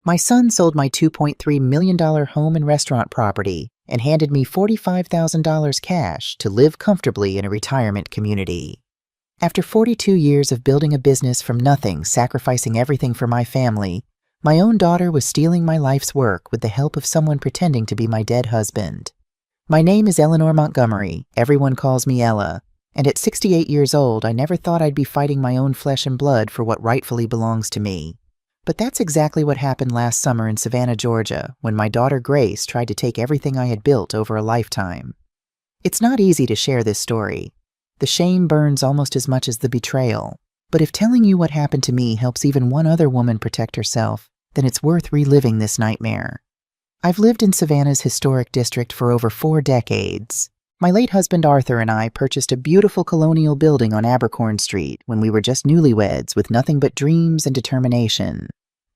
My son sold my $2.3 million home and restaurant property and handed me $45,000 cash to live comfortably in a retirement community. After 42 years of building a business from nothing, sacrificing everything for my family, my own daughter was stealing my life's work with the help of someone pretending to be my dead husband. My name is Eleanor Montgomery. Everyone calls me Ella. And at 68 years old, I never thought I'd be fighting my own flesh and blood for what rightfully belongs to me. But that's exactly what happened last summer in Savannah, Georgia, when my daughter Grace tried to take everything I had built over a lifetime. It's not easy to share this story. The shame burns almost as much as the betrayal. But if telling you what happened to me helps even one other woman protect herself, then it's worth reliving this nightmare. I've lived in Savannah's historic district for over 4 decades. My late husband Arthur and I purchased a beautiful colonial building on Abercorn Street when we were just newlyweds with nothing but dreams and determination.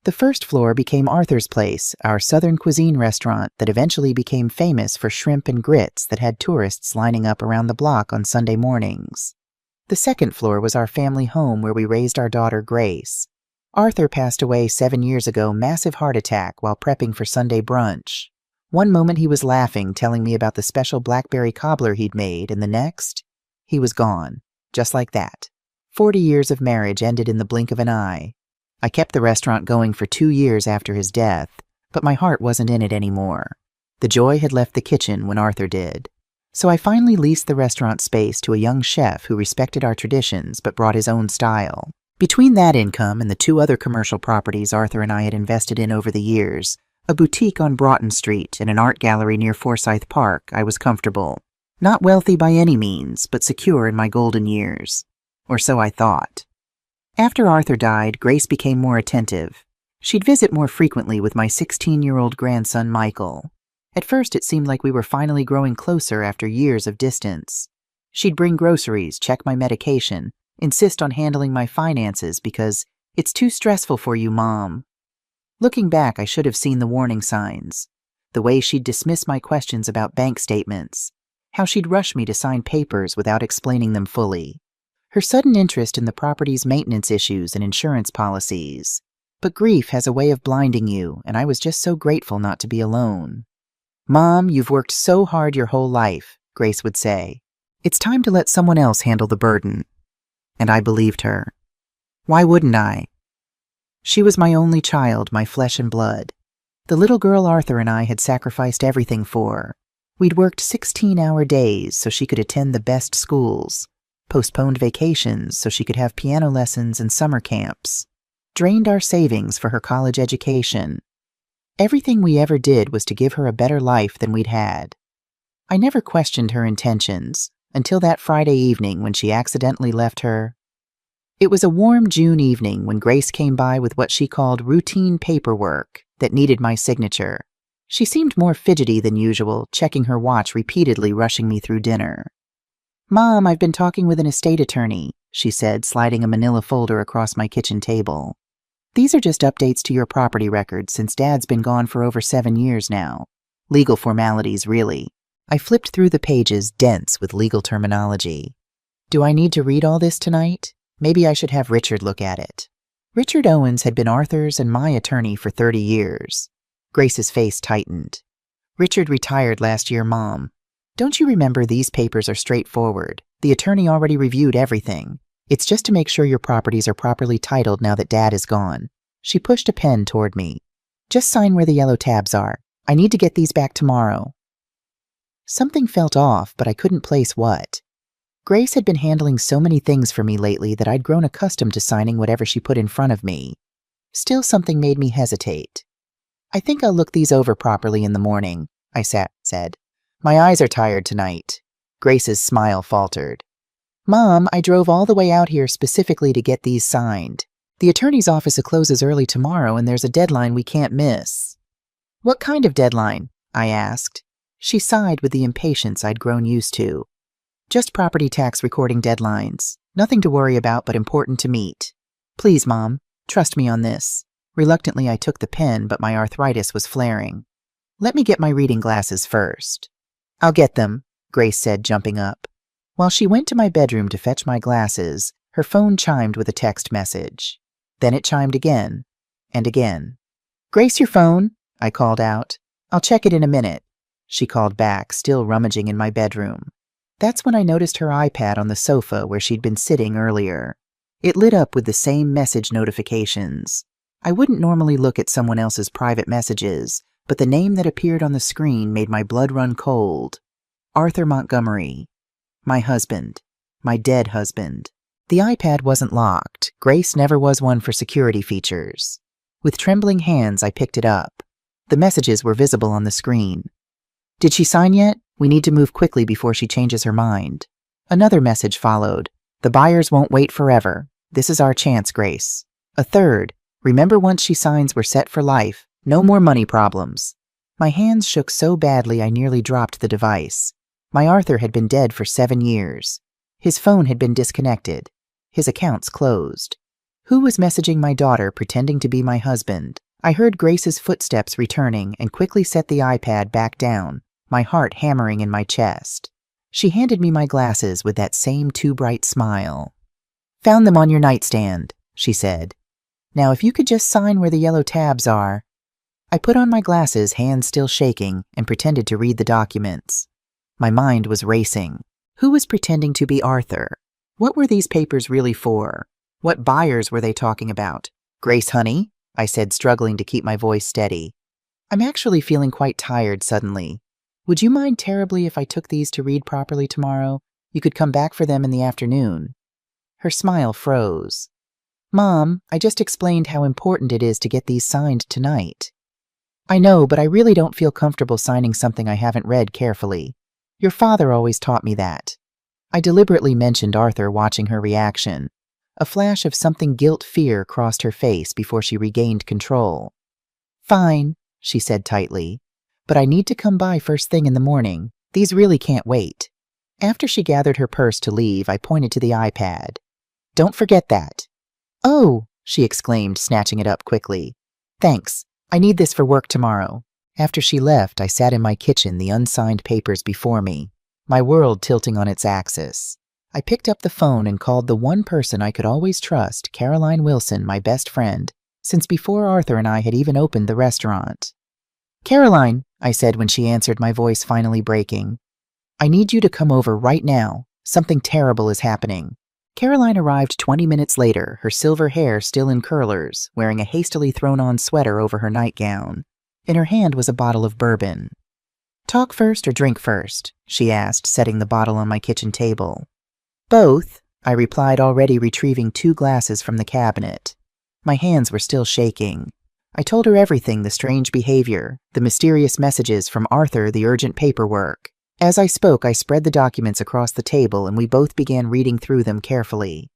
The first floor became Arthur's Place, our Southern cuisine restaurant that eventually became famous for shrimp and grits that had tourists lining up around the block on Sunday mornings. The second floor was our family home where we raised our daughter Grace. Arthur passed away 7 years ago, massive heart attack while prepping for Sunday brunch. One moment he was laughing, telling me about the special blackberry cobbler he'd made, and the next, he was gone, just like that. 40 years of marriage ended in the blink of an eye. I kept the restaurant going for 2 years after his death, but my heart wasn't in it anymore. The joy had left the kitchen when Arthur did. So I finally leased the restaurant space to a young chef who respected our traditions but brought his own style. Between that income and the 2 other commercial properties Arthur and I had invested in over the years, a boutique on Broughton Street and an art gallery near Forsyth Park, I was comfortable. Not wealthy by any means, but secure in my golden years. Or so I thought. After Arthur died, Grace became more attentive. She'd visit more frequently with my 16-year-old grandson Michael. At first it seemed like we were finally growing closer after years of distance. She'd bring groceries, check my medication, insist on handling my finances because it's too stressful for you, Mom. Looking back, I should have seen the warning signs. The way she'd dismiss my questions about bank statements. How she'd rush me to sign papers without explaining them fully. Her sudden interest in the property's maintenance issues and insurance policies. But grief has a way of blinding you, and I was just so grateful not to be alone. Mom, you've worked so hard your whole life, Grace would say. It's time to let someone else handle the burden. And I believed her. Why wouldn't I? She was my only child, my flesh and blood. The little girl Arthur and I had sacrificed everything for. We'd worked 16-hour days so she could attend the best schools, postponed vacations so she could have piano lessons and summer camps, drained our savings for her college education. Everything we ever did was to give her a better life than we'd had. I never questioned her intentions until that Friday evening when she accidentally left her. It was a warm June evening when Grace came by with what she called routine paperwork that needed my signature. She seemed more fidgety than usual, checking her watch repeatedly, rushing me through dinner. Mom, I've been talking with an estate attorney, she said, sliding a manila folder across my kitchen table. These are just updates to your property records since Dad's been gone for over 7 years now. Legal formalities, really. I flipped through the pages, dense with legal terminology. Do I need to read all this tonight? Maybe I should have Richard look at it. Richard Owens had been Arthur's and my attorney for 30 years. Grace's face tightened. Richard retired last year, Mom. Don't you remember these papers are straightforward? The attorney already reviewed everything. It's just to make sure your properties are properly titled now that Dad is gone. She pushed a pen toward me. Just sign where the yellow tabs are. I need to get these back tomorrow. Something felt off, but I couldn't place what. Grace had been handling so many things for me lately that I'd grown accustomed to signing whatever she put in front of me. Still, something made me hesitate. I think I'll look these over properly in the morning, I said. My eyes are tired tonight. Grace's smile faltered. Mom, I drove all the way out here specifically to get these signed. The attorney's office closes early tomorrow and there's a deadline we can't miss. What kind of deadline? I asked. She sighed with the impatience I'd grown used to. Just property tax recording deadlines. Nothing to worry about, but important to meet. Please, Mom, trust me on this. Reluctantly, I took the pen, but my arthritis was flaring. Let me get my reading glasses first. I'll get them, Grace said, jumping up. While she went to my bedroom to fetch my glasses, her phone chimed with a text message. Then it chimed again, and again. Grace, your phone, I called out. I'll check it in a minute, she called back, still rummaging in my bedroom. That's when I noticed her iPad on the sofa where she'd been sitting earlier. It lit up with the same message notifications. I wouldn't normally look at someone else's private messages, but the name that appeared on the screen made my blood run cold. Arthur Montgomery. My husband. My dead husband. The iPad wasn't locked. Grace never was one for security features. With trembling hands, I picked it up. The messages were visible on the screen. Did she sign yet? We need to move quickly before she changes her mind. Another message followed. The buyers won't wait forever. This is our chance, Grace. A third. Remember, once she signs, we're set for life. No more money problems. My hands shook so badly I nearly dropped the device. My Arthur had been dead for 7 years. His phone had been disconnected. His accounts closed. Who was messaging my daughter pretending to be my husband? I heard Grace's footsteps returning and quickly set the iPad back down, my heart hammering in my chest. She handed me my glasses with that same too bright smile. Found them on your nightstand, she said. Now if you could just sign where the yellow tabs are. I put on my glasses, hands still shaking, and pretended to read the documents. My mind was racing. Who was pretending to be Arthur? What were these papers really for? What buyers were they talking about? Grace, honey, I said, struggling to keep my voice steady. I'm actually feeling quite tired suddenly. Would you mind terribly if I took these to read properly tomorrow? You could come back for them in the afternoon. Her smile froze. Mom, I just explained how important it is to get these signed tonight. I know, but I really don't feel comfortable signing something I haven't read carefully. Your father always taught me that. I deliberately mentioned Arthur, watching her reaction. A flash of something guilt-fear crossed her face before she regained control. Fine, she said tightly, but I need to come by first thing in the morning. These really can't wait. After she gathered her purse to leave, I pointed to the iPad. Don't forget that. Oh, she exclaimed, snatching it up quickly. Thanks. I need this for work tomorrow. After she left, I sat in my kitchen, the unsigned papers before me, my world tilting on its axis. I picked up the phone and called the one person I could always trust, Caroline Wilson, my best friend, since before Arthur and I had even opened the restaurant. Caroline, I said when she answered, my voice finally breaking. I need you to come over right now. Something terrible is happening. Caroline arrived 20 minutes later, her silver hair still in curlers, wearing a hastily thrown-on sweater over her nightgown. In her hand was a bottle of bourbon. Talk first or drink first? She asked, setting the bottle on my kitchen table. Both, I replied, already retrieving 2 glasses from the cabinet. My hands were still shaking. I told her everything, the strange behavior, the mysterious messages from Arthur, the urgent paperwork. As I spoke, I spread the documents across the table and we both began reading through them carefully.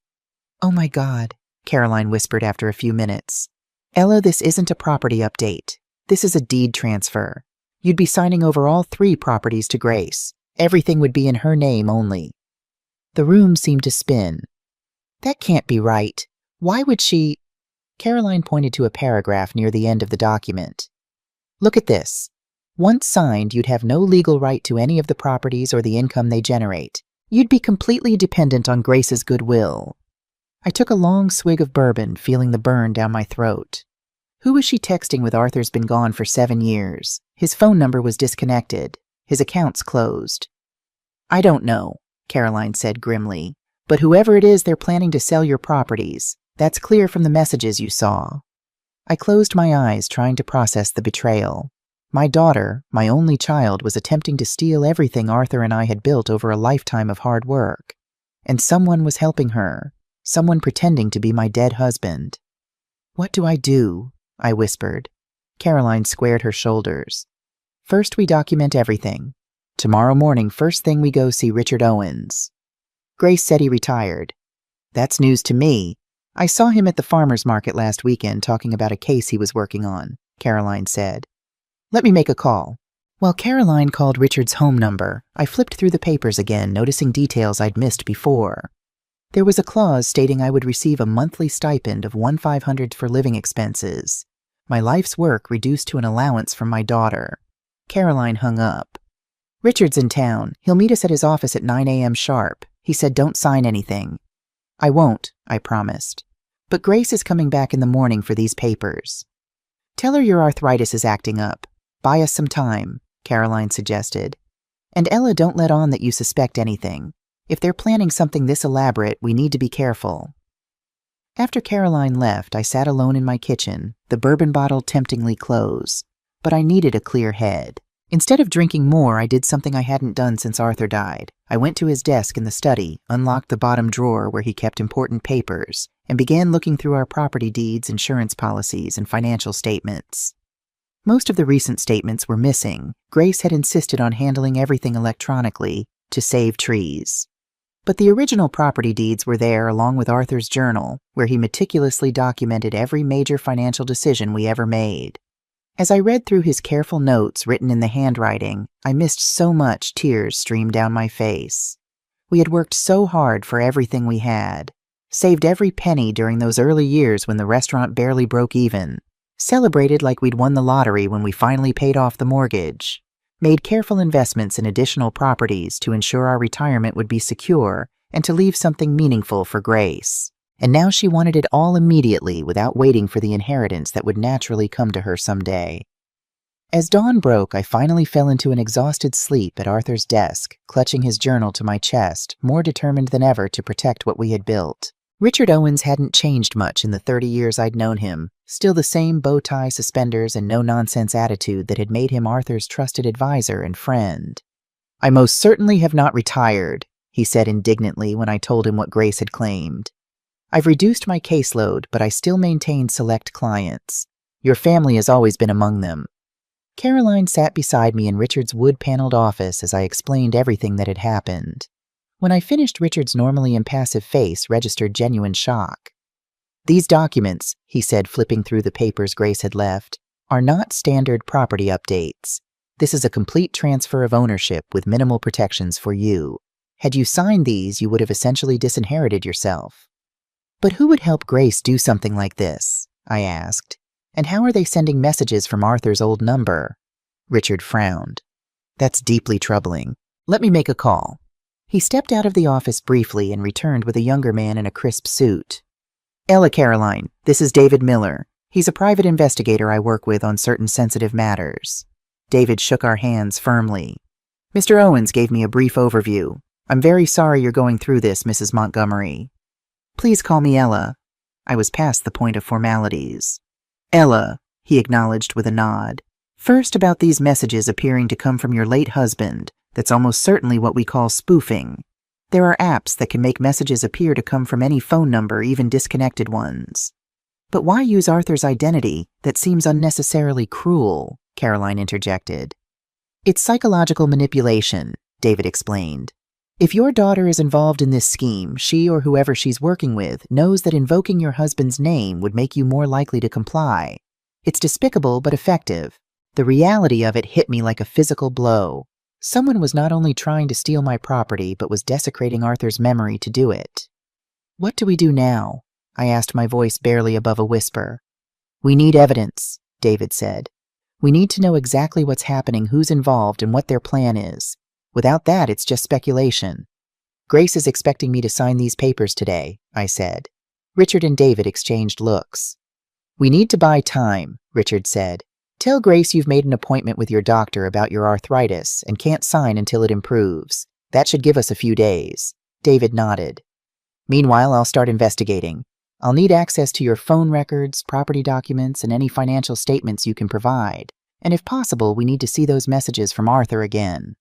Oh my God, Caroline whispered after a few minutes. Ella, this isn't a property update. This is a deed transfer. You'd be signing over all 3 properties to Grace. Everything would be in her name only. The room seemed to spin. That can't be right. Why would she? Caroline pointed to a paragraph near the end of the document. Look at this. Once signed, you'd have no legal right to any of the properties or the income they generate. You'd be completely dependent on Grace's goodwill. I took a long swig of bourbon, feeling the burn down my throat. Who was she texting with? Arthur's been gone for 7 years. His phone number was disconnected. His accounts closed. I don't know, Caroline said grimly, but whoever it is, they're planning to sell your properties. That's clear from the messages you saw. I closed my eyes, trying to process the betrayal. My daughter, my only child, was attempting to steal everything Arthur and I had built over a lifetime of hard work. And someone was helping her, someone pretending to be my dead husband. What do I do? I whispered. Caroline squared her shoulders. First, we document everything. Tomorrow morning, first thing, we go see Richard Owens. Grace said he retired. That's news to me. I saw him at the farmer's market last weekend talking about a case he was working on, Caroline said. Let me make a call. While Caroline called Richard's home number, I flipped through the papers again, noticing details I'd missed before. There was a clause stating I would receive a monthly stipend of $1,500 for living expenses. My life's work reduced to an allowance from my daughter. Caroline hung up. Richard's in town. He'll meet us at his office at 9 a.m. sharp. He said don't sign anything. I won't, I promised. But Grace is coming back in the morning for these papers. Tell her your arthritis is acting up. Buy us some time, Caroline suggested. And Ella, don't let on that you suspect anything. If they're planning something this elaborate, we need to be careful. After Caroline left, I sat alone in my kitchen, the bourbon bottle temptingly close. But I needed a clear head. Instead of drinking more, I did something I hadn't done since Arthur died. I went to his desk in the study, unlocked the bottom drawer where he kept important papers, and began looking through our property deeds, insurance policies, and financial statements. Most of the recent statements were missing. Grace had insisted on handling everything electronically to save trees. But the original property deeds were there along with Arthur's journal, where he meticulously documented every major financial decision we ever made. As I read through his careful notes written in the handwriting, I missed so much tears streamed down my face. We had worked so hard for everything we had, saved every penny during those early years when the restaurant barely broke even, celebrated like we'd won the lottery when we finally paid off the mortgage, made careful investments in additional properties to ensure our retirement would be secure and to leave something meaningful for Grace. And now she wanted it all immediately without waiting for the inheritance that would naturally come to her someday. As dawn broke, I finally fell into an exhausted sleep at Arthur's desk, clutching his journal to my chest, more determined than ever to protect what we had built. Richard Owens hadn't changed much in the 30 years I'd known him, still the same bow tie, suspenders, and no-nonsense attitude that had made him Arthur's trusted advisor and friend. "I most certainly have not retired," he said indignantly when I told him what Grace had claimed. "I've reduced my caseload, but I still maintain select clients. Your family has always been among them." Caroline sat beside me in Richard's wood-paneled office as I explained everything that had happened. When I finished, Richard's normally impassive face registered genuine shock. "These documents," he said, flipping through the papers Grace had left, "are not standard property updates. This is a complete transfer of ownership with minimal protections for you. Had you signed these, you would have essentially disinherited yourself." "But who would help Grace do something like this?" I asked. "And how are they sending messages from Arthur's old number?" Richard frowned. "That's deeply troubling. Let me make a call." He stepped out of the office briefly and returned with a younger man in a crisp suit. "Ella, Caroline, this is David Miller. He's a private investigator I work with on certain sensitive matters." David shook our hands firmly. "Mr. Owens gave me a brief overview. I'm very sorry you're going through this, Mrs. Montgomery." "Please call me Ella." I was past the point of formalities. "Ella," he acknowledged with a nod. "First, about these messages appearing to come from your late husband. That's almost certainly what we call spoofing. There are apps that can make messages appear to come from any phone number, even disconnected ones." "But why use Arthur's identity? That seems unnecessarily cruel," Caroline interjected. "It's psychological manipulation," David explained. "If your daughter is involved in this scheme, she or whoever she's working with knows that invoking your husband's name would make you more likely to comply. It's despicable but effective. The reality of it hit me like a physical blow. Someone was not only trying to steal my property, but was desecrating Arthur's memory to do it." "What do we do now?" I asked, my voice barely above a whisper. "We need evidence," David said. "We need to know exactly what's happening, who's involved, and what their plan is. Without that, it's just speculation." "Grace is expecting me to sign these papers today," I said. Richard and David exchanged looks. "We need to buy time," Richard said. "Tell Grace you've made an appointment with your doctor about your arthritis and can't sign until it improves. That should give us a few days." David nodded. "Meanwhile, I'll start investigating. I'll need access to your phone records, property documents, and any financial statements you can provide. And if possible, we need to see those messages from Arthur again."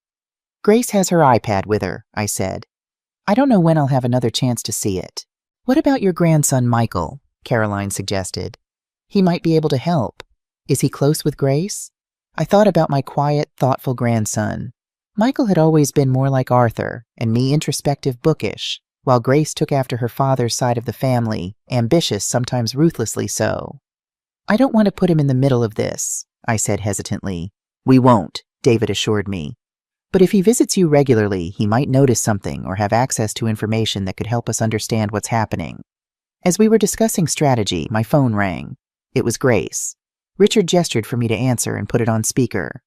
"Grace has her iPad with her," I said. "I don't know when I'll have another chance to see it." "What about your grandson, Michael?" Caroline suggested. "He might be able to help. Is he close with Grace?" I thought about my quiet, thoughtful grandson. Michael had always been more like Arthur, and me introspective, bookish, while Grace took after her father's side of the family, ambitious, sometimes ruthlessly so. "I don't want to put him in the middle of this," I said hesitantly. "We won't," David assured me. "But if he visits you regularly, he might notice something or have access to information that could help us understand what's happening." As we were discussing strategy, my phone rang. It was Grace. Richard gestured for me to answer and put it on speaker.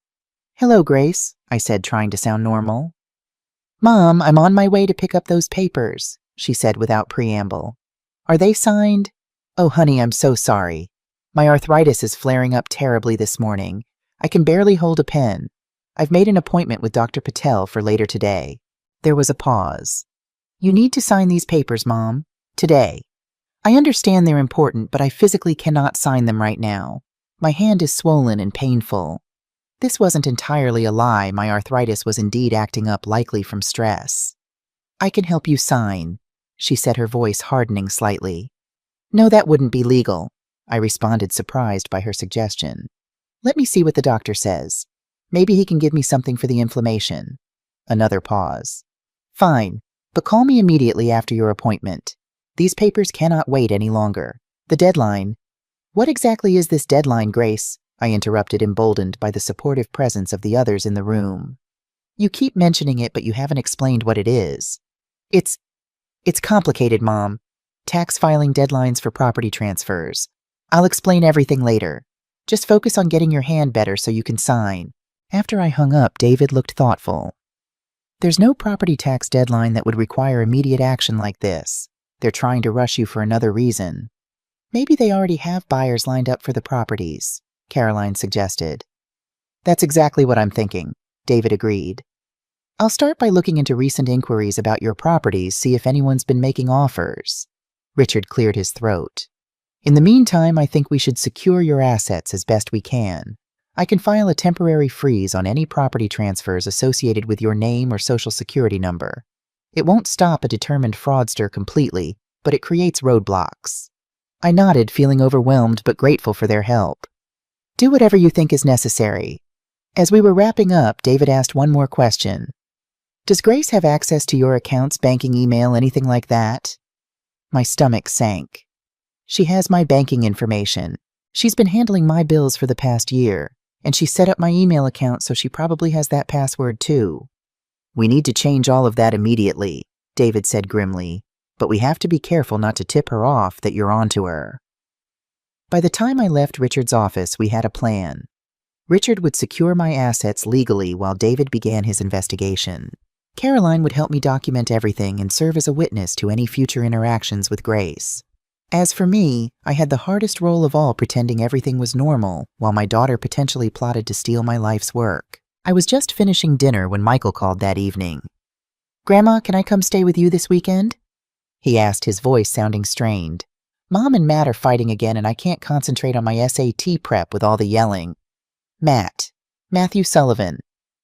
"Hello, Grace," I said, trying to sound normal. "Mom, I'm on my way to pick up those papers," she said without preamble. "Are they signed?" "Oh, honey, I'm so sorry." My arthritis is flaring up terribly this morning. I can barely hold a pen. I've made an appointment with Dr. Patel for later today. There was a pause. You need to sign these papers, Mom. Today. I understand they're important, but I physically cannot sign them right now. My hand is swollen and painful. This wasn't entirely a lie. My arthritis was indeed acting up, likely from stress. I can help you sign, she said, her voice hardening slightly. No, that wouldn't be legal, I responded, surprised by her suggestion. Let me see what the doctor says. Maybe he can give me something for the inflammation. Another pause. Fine, but call me immediately after your appointment. These papers cannot wait any longer. The deadline. What exactly is this deadline, Grace? I interrupted, emboldened by the supportive presence of the others in the room. You keep mentioning it, but you haven't explained what it is. It's complicated, Mom. Tax filing deadlines for property transfers. I'll explain everything later. Just focus on getting your hand better so you can sign. After I hung up, David looked thoughtful. There's no property tax deadline that would require immediate action like this. They're trying to rush you for another reason. Maybe they already have buyers lined up for the properties, Caroline suggested. That's exactly what I'm thinking, David agreed. I'll start by looking into recent inquiries about your properties, see if anyone's been making offers. Richard cleared his throat. In the meantime, I think we should secure your assets as best we can. I can file a temporary freeze on any property transfers associated with your name or social security number. It won't stop a determined fraudster completely, but it creates roadblocks. I nodded, feeling overwhelmed but grateful for their help. Do whatever you think is necessary. As we were wrapping up, David asked one more question. Does Grace have access to your accounts, banking, email, anything like that? My stomach sank. She has my banking information. She's been handling my bills for the past year, and she set up my email account, so she probably has that password too. We need to change all of that immediately, David said grimly, but we have to be careful not to tip her off that you're onto her. By the time I left Richard's office, we had a plan. Richard would secure my assets legally while David began his investigation. Caroline would help me document everything and serve as a witness to any future interactions with Grace. As for me, I had the hardest role of all, pretending everything was normal while my daughter potentially plotted to steal my life's work. I was just finishing dinner when Michael called that evening. Grandma, can I come stay with you this weekend? He asked, his voice sounding strained. Mom and Matt are fighting again, and I can't concentrate on my SAT prep with all the yelling. Matt. Matthew Sullivan.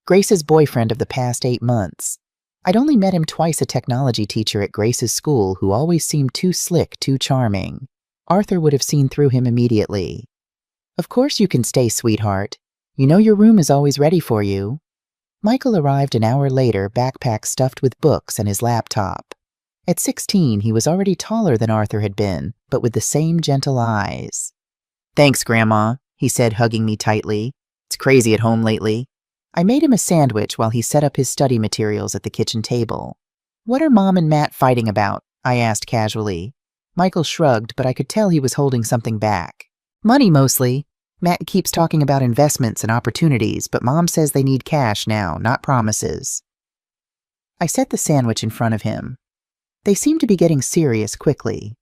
Grace's boyfriend of the past 8 months. I'd only met him twice, a technology teacher at Grace's school who always seemed too slick, too charming. Arthur would have seen through him immediately. Of course you can stay, sweetheart. You know your room is always ready for you. Michael arrived an hour later, backpack stuffed with books and his laptop. At 16, he was already taller than Arthur had been, but with the same gentle eyes. Thanks, Grandma, he said, hugging me tightly. It's crazy at home lately. I made him a sandwich while he set up his study materials at the kitchen table. What are Mom and Matt fighting about? I asked casually. Michael shrugged, but I could tell he was holding something back. Money, mostly. Matt keeps talking about investments and opportunities, but Mom says they need cash now, not promises. I set the sandwich in front of him. They seemed to be getting serious quickly.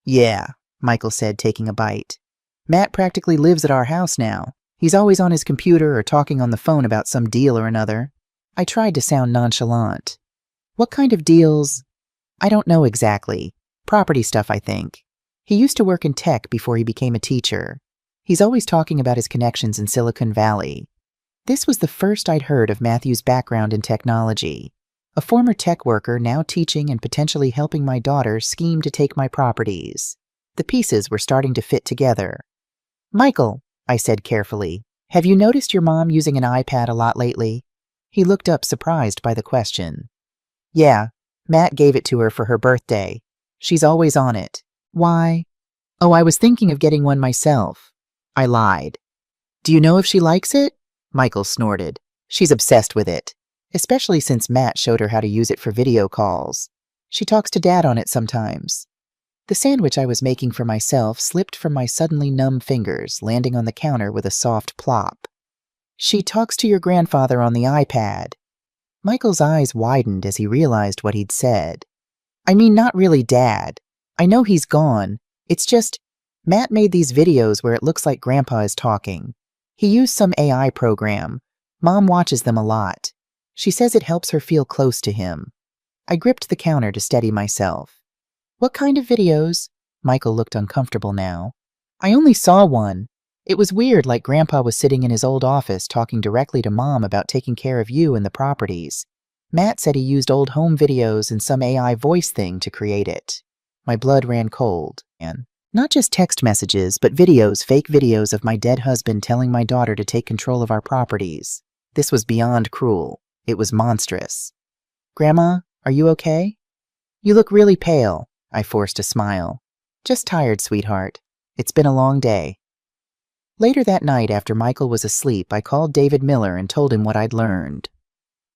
Yeah, Michael said, taking a bite. Matt practically lives at our house now. He's always on his computer or talking on the phone about some deal or another. I tried to sound nonchalant. What kind of deals? I don't know exactly. Property stuff, I think. He used to work in tech before he became a teacher. He's always talking about his connections in Silicon Valley. This was the first I'd heard of Matthew's background in technology. A former tech worker, now teaching and potentially helping my daughter scheme to take my properties. The pieces were starting to fit together. Michael, I said carefully, have you noticed your mom using an iPad a lot lately? He looked up, surprised by the question. Yeah, Matt gave it to her for her birthday. She's always on it. Why? Oh, I was thinking of getting one myself. I lied. Do you know if she likes it? Michael snorted. She's obsessed with it, especially since Matt showed her how to use it for video calls. She talks to Dad on it sometimes. The sandwich I was making for myself slipped from my suddenly numb fingers, landing on the counter with a soft plop. She talks to your grandfather on the iPad. Michael's eyes widened as he realized what he'd said. I mean, not really Dad. I know he's gone. It's just, Matt made these videos where it looks like Grandpa is talking. He used some AI program. Mom watches them a lot. She says it helps her feel close to him. I gripped the counter to steady myself. What kind of videos? Michael looked uncomfortable now. I only saw one. It was weird, like Grandpa was sitting in his old office talking directly to Mom about taking care of you and the properties. Matt said he used old home videos and some AI voice thing to create it. My blood ran cold. And not just text messages, but videos, fake videos of my dead husband telling my daughter to take control of our properties. This was beyond cruel. It was monstrous. Grandma, are you okay? You look really pale. I forced a smile. Just tired, sweetheart. It's been a long day. Later that night, after Michael was asleep, I called David Miller and told him what I'd learned.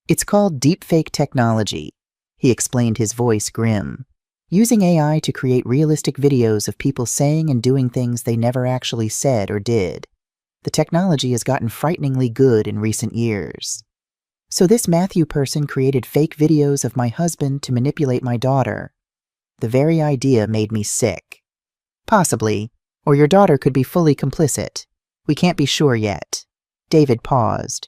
It's called deepfake technology. He explained, his voice grim. Using AI to create realistic videos of people saying and doing things they never actually said or did. The technology has gotten frighteningly good in recent years. So this Matthew person created fake videos of my husband to manipulate my daughter. The very idea made me sick. Possibly, or your daughter could be fully complicit. We can't be sure yet. David paused.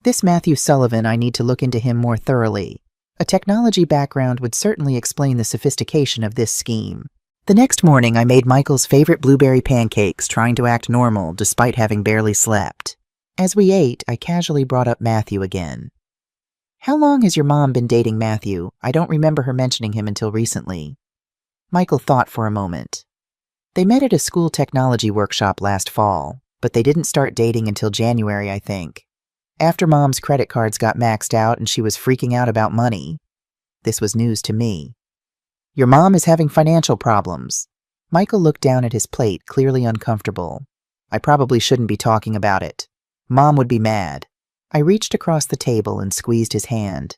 This Matthew Sullivan, I need to look into him more thoroughly. A technology background would certainly explain the sophistication of this scheme. The next morning, I made Michael's favorite blueberry pancakes, trying to act normal despite having barely slept. As we ate, I casually brought up Matthew again. How long has your mom been dating Matthew? I don't remember her mentioning him until recently. Michael thought for a moment. They met at a school technology workshop last fall, but they didn't start dating until January, I think. After Mom's credit cards got maxed out and she was freaking out about money. This was news to me. Your mom is having financial problems. Michael looked down at his plate, clearly uncomfortable. I probably shouldn't be talking about it. Mom would be mad. I reached across the table and squeezed his hand.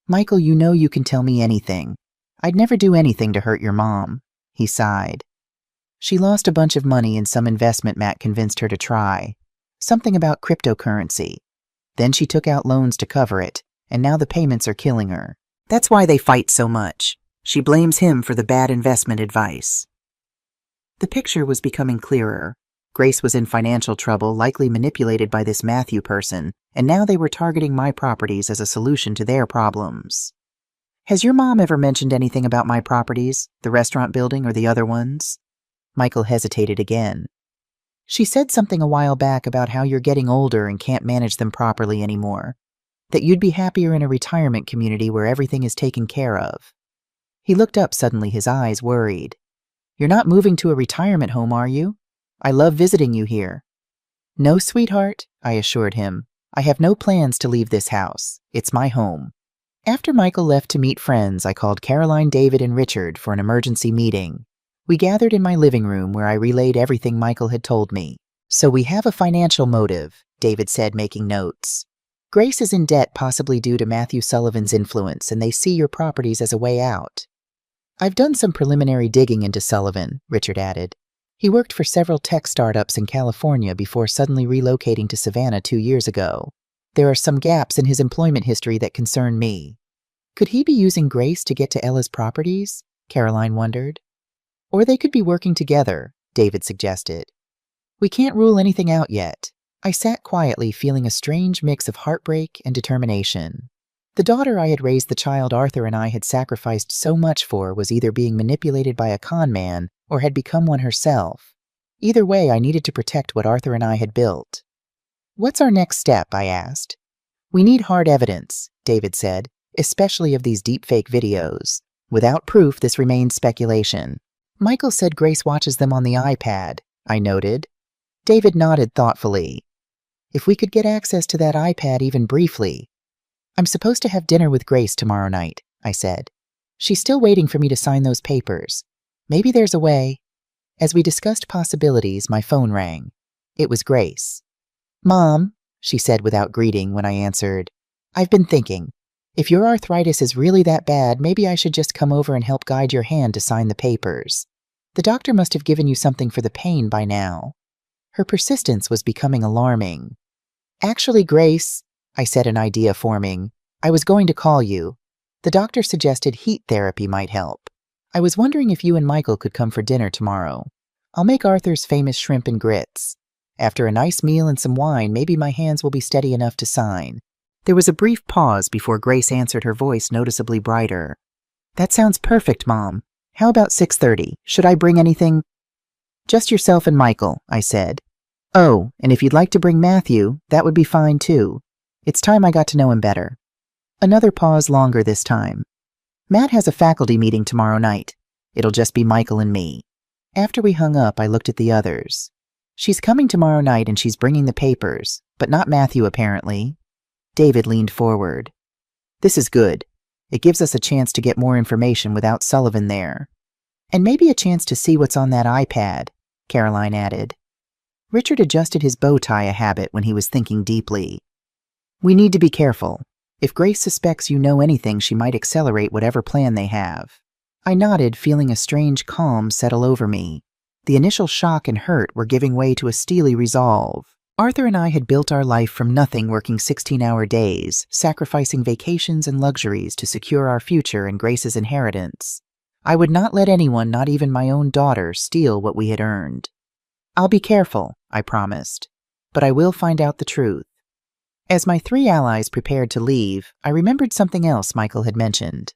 Michael, you know you can tell me anything. I'd never do anything to hurt your mom. He sighed. She lost a bunch of money in some investment Matt convinced her to try. Something about cryptocurrency. Then she took out loans to cover it, and now the payments are killing her. That's why they fight so much. She blames him for the bad investment advice. The picture was becoming clearer. Grace was in financial trouble, likely manipulated by this Matthew person, and now they were targeting my properties as a solution to their problems. Has your mom ever mentioned anything about my properties, the restaurant building or the other ones? Michael hesitated again. She said something a while back about how you're getting older and can't manage them properly anymore. That you'd be happier in a retirement community where everything is taken care of. He looked up suddenly, his eyes worried. You're not moving to a retirement home, are you? I love visiting you here. No, sweetheart, I assured him. I have no plans to leave this house. It's my home. After Michael left to meet friends, I called Caroline, David, and Richard for an emergency meeting. We gathered in my living room where I relayed everything Michael had told me. So we have a financial motive, David said, making notes. Grace is in debt, possibly due to Matthew Sullivan's influence, and they see your properties as a way out. I've done some preliminary digging into Sullivan, Richard added. He worked for several tech startups in California before suddenly relocating to Savannah 2 years ago. There are some gaps in his employment history that concern me. Could he be using Grace to get to Ella's properties? Caroline wondered. Or they could be working together, David suggested. We can't rule anything out yet. I sat quietly, feeling a strange mix of heartbreak and determination. The daughter I had raised, the child Arthur and I had sacrificed so much for, was either being manipulated by a con man or had become one herself. Either way, I needed to protect what Arthur and I had built. What's our next step? I asked. We need hard evidence, David said, especially of these deepfake videos. Without proof, this remains speculation. Michael said Grace watches them on the iPad, I noted. David nodded thoughtfully. If we could get access to that iPad even briefly. I'm supposed to have dinner with Grace tomorrow night, I said. She's still waiting for me to sign those papers. Maybe there's a way. As we discussed possibilities, my phone rang. It was Grace. Mom, she said without greeting when I answered. I've been thinking. If your arthritis is really that bad, maybe I should just come over and help guide your hand to sign the papers. The doctor must have given you something for the pain by now. Her persistence was becoming alarming. Actually, Grace, I said, an idea forming, I was going to call you. The doctor suggested heat therapy might help. I was wondering if you and Michael could come for dinner tomorrow. I'll make Arthur's famous shrimp and grits. After a nice meal and some wine, maybe my hands will be steady enough to sign." There was a brief pause before Grace answered, her voice noticeably brighter. "That sounds perfect, Mom. How about 6:30? Should I bring anything?" "Just yourself and Michael," I said. "Oh, and if you'd like to bring Matthew, that would be fine too. It's time I got to know him better." Another pause, longer this time. "Matt has a faculty meeting tomorrow night. It'll just be Michael and me." After we hung up, I looked at the others. "She's coming tomorrow night and she's bringing the papers, but not Matthew apparently." David leaned forward. "This is good. It gives us a chance to get more information without Sullivan there. And maybe a chance to see what's on that iPad," Caroline added. Richard adjusted his bow tie a habit when he was thinking deeply. "We need to be careful. If Grace suspects you know anything, she might accelerate whatever plan they have." I nodded, feeling a strange calm settle over me. The initial shock and hurt were giving way to a steely resolve. Arthur and I had built our life from nothing, working 16-hour days, sacrificing vacations and luxuries to secure our future and Grace's inheritance. I would not let anyone, not even my own daughter, steal what we had earned. "I'll be careful," I promised, "but I will find out the truth." As my 3 allies prepared to leave, I remembered something else Michael had mentioned.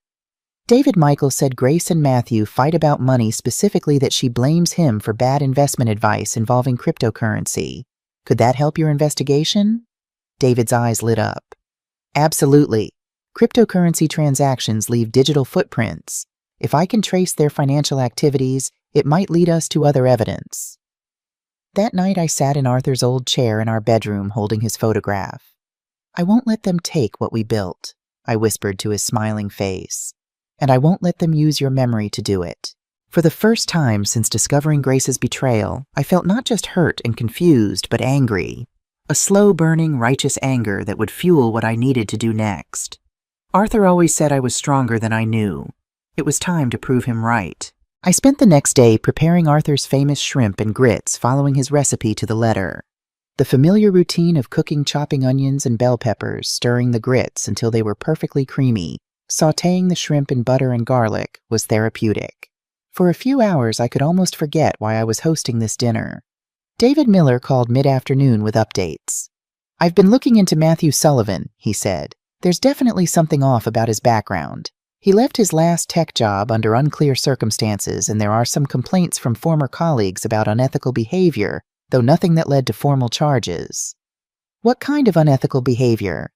David Michael said Grace and Matthew fight about money, specifically that she blames him for bad investment advice involving cryptocurrency. Could that help your investigation? David's eyes lit up. "Absolutely. Cryptocurrency transactions leave digital footprints. If I can trace their financial activities, it might lead us to other evidence." That night I sat in Arthur's old chair in our bedroom holding his photograph. "I won't let them take what we built," I whispered to his smiling face. "And I won't let them use your memory to do it." For the first time since discovering Grace's betrayal, I felt not just hurt and confused, but angry. A slow-burning, righteous anger that would fuel what I needed to do next. Arthur always said I was stronger than I knew. It was time to prove him right. I spent the next day preparing Arthur's famous shrimp and grits, following his recipe to the letter. The familiar routine of cooking, chopping onions and bell peppers, stirring the grits until they were perfectly creamy, sautéing the shrimp in butter and garlic, was therapeutic. For a few hours, I could almost forget why I was hosting this dinner. David Miller called mid-afternoon with updates. "I've been looking into Matthew Sullivan," he said. "There's definitely something off about his background. He left his last tech job under unclear circumstances, and there are some complaints from former colleagues about unethical behavior, though nothing that led to formal charges." "What kind of unethical behavior?"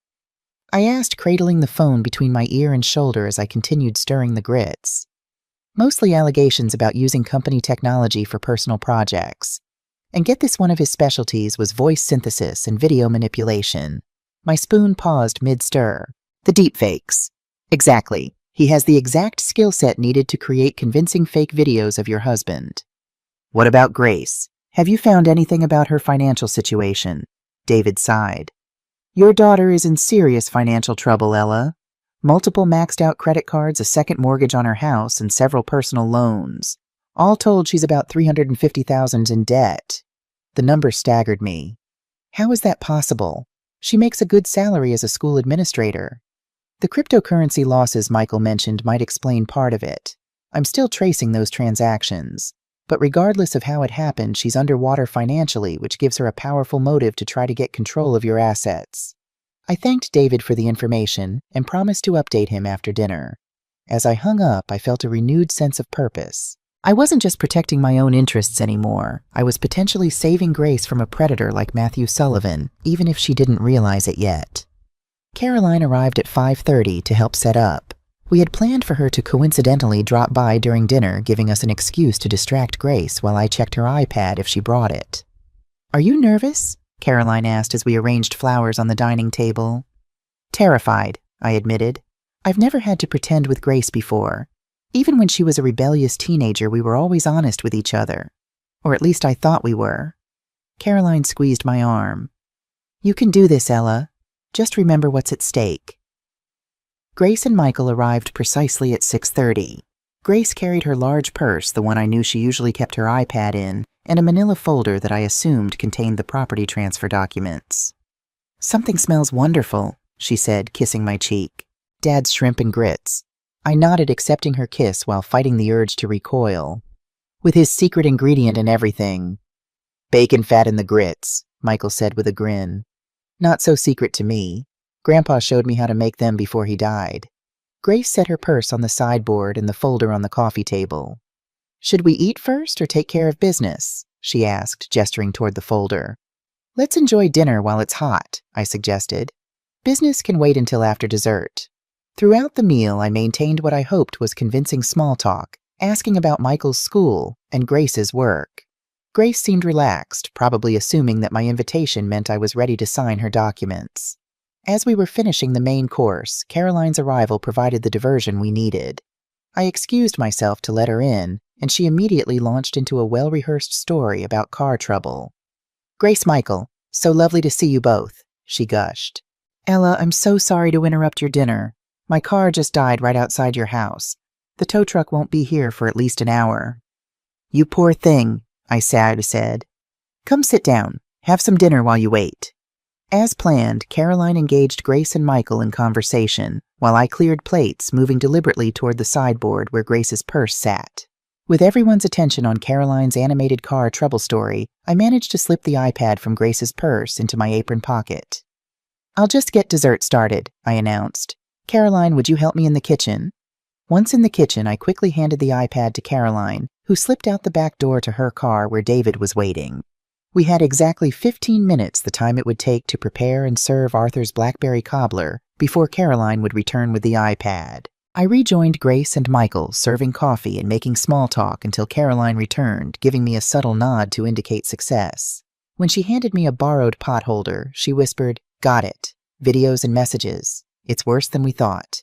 I asked, cradling the phone between my ear and shoulder as I continued stirring the grits. "Mostly allegations about using company technology for personal projects. And get this, one of his specialties was voice synthesis and video manipulation." My spoon paused mid-stir. "The deepfakes." "Exactly. He has the exact skill set needed to create convincing fake videos of your husband." "What about Grace? Have you found anything about her financial situation?" David sighed. "Your daughter is in serious financial trouble, Ella. Multiple maxed-out credit cards, a second mortgage on her house, and several personal loans. All told, she's about $350,000 in debt." The number staggered me. How is that possible? She makes a good salary as a school administrator. The cryptocurrency losses Michael mentioned might explain part of it. I'm still tracing those transactions. But regardless of how it happened, she's underwater financially, which gives her a powerful motive to try to get control of your assets. I thanked David for the information and promised to update him after dinner. As I hung up, I felt a renewed sense of purpose. I wasn't just protecting my own interests anymore. I was potentially saving Grace from a predator like Matthew Sullivan, even if she didn't realize it yet. Caroline arrived at 5:30 to help set up. We had planned for her to coincidentally drop by during dinner, giving us an excuse to distract Grace while I checked her iPad if she brought it. "Are you nervous?" Caroline asked as we arranged flowers on the dining table. "Terrified," I admitted. "I've never had to pretend with Grace before. Even when she was a rebellious teenager, we were always honest with each other. Or at least I thought we were." Caroline squeezed my arm. "You can do this, Ella. Just remember what's at stake." Grace and Michael arrived precisely at 6:30. Grace carried her large purse, the one I knew she usually kept her iPad in, and a manila folder that I assumed contained the property transfer documents. "Something smells wonderful," she said, kissing my cheek. "Dad's shrimp and grits." I nodded, accepting her kiss while fighting the urge to recoil. with his secret ingredient and everything. Bacon fat in the grits, Michael said with a grin. Not so secret to me. Grandpa showed me how to make them before he died. Grace set her purse on the sideboard and the folder on the coffee table. Should we eat first or take care of business? She asked, gesturing toward the folder. Let's enjoy dinner while it's hot, I suggested. Business can wait until after dessert. Throughout the meal, I maintained what I hoped was convincing small talk, asking about Michael's school and Grace's work. Grace seemed relaxed, probably assuming that my invitation meant I was ready to sign her documents. As we were finishing the main course, Caroline's arrival provided the diversion we needed. I excused myself to let her in, and she immediately launched into a well-rehearsed story about car trouble. Grace, Michael, so lovely to see you both, she gushed. Ella, I'm so sorry to interrupt your dinner. My car just died right outside your house. The tow truck won't be here for at least an hour. You poor thing, I said. Come sit down. Have some dinner while you wait. As planned, Caroline engaged Grace and Michael in conversation, while I cleared plates, moving deliberately toward the sideboard where Grace's purse sat. With everyone's attention on Caroline's animated car trouble story, I managed to slip the iPad from Grace's purse into my apron pocket. I'll just get dessert started, I announced. Caroline, would you help me in the kitchen? Once in the kitchen, I quickly handed the iPad to Caroline, who slipped out the back door to her car where David was waiting. We had exactly 15 minutes, the time it would take to prepare and serve Arthur's blackberry cobbler, before Caroline would return with the iPad. I rejoined Grace and Michael, serving coffee and making small talk until Caroline returned, giving me a subtle nod to indicate success. When she handed me a borrowed pot holder, she whispered, Got it. Videos and messages. It's worse than we thought.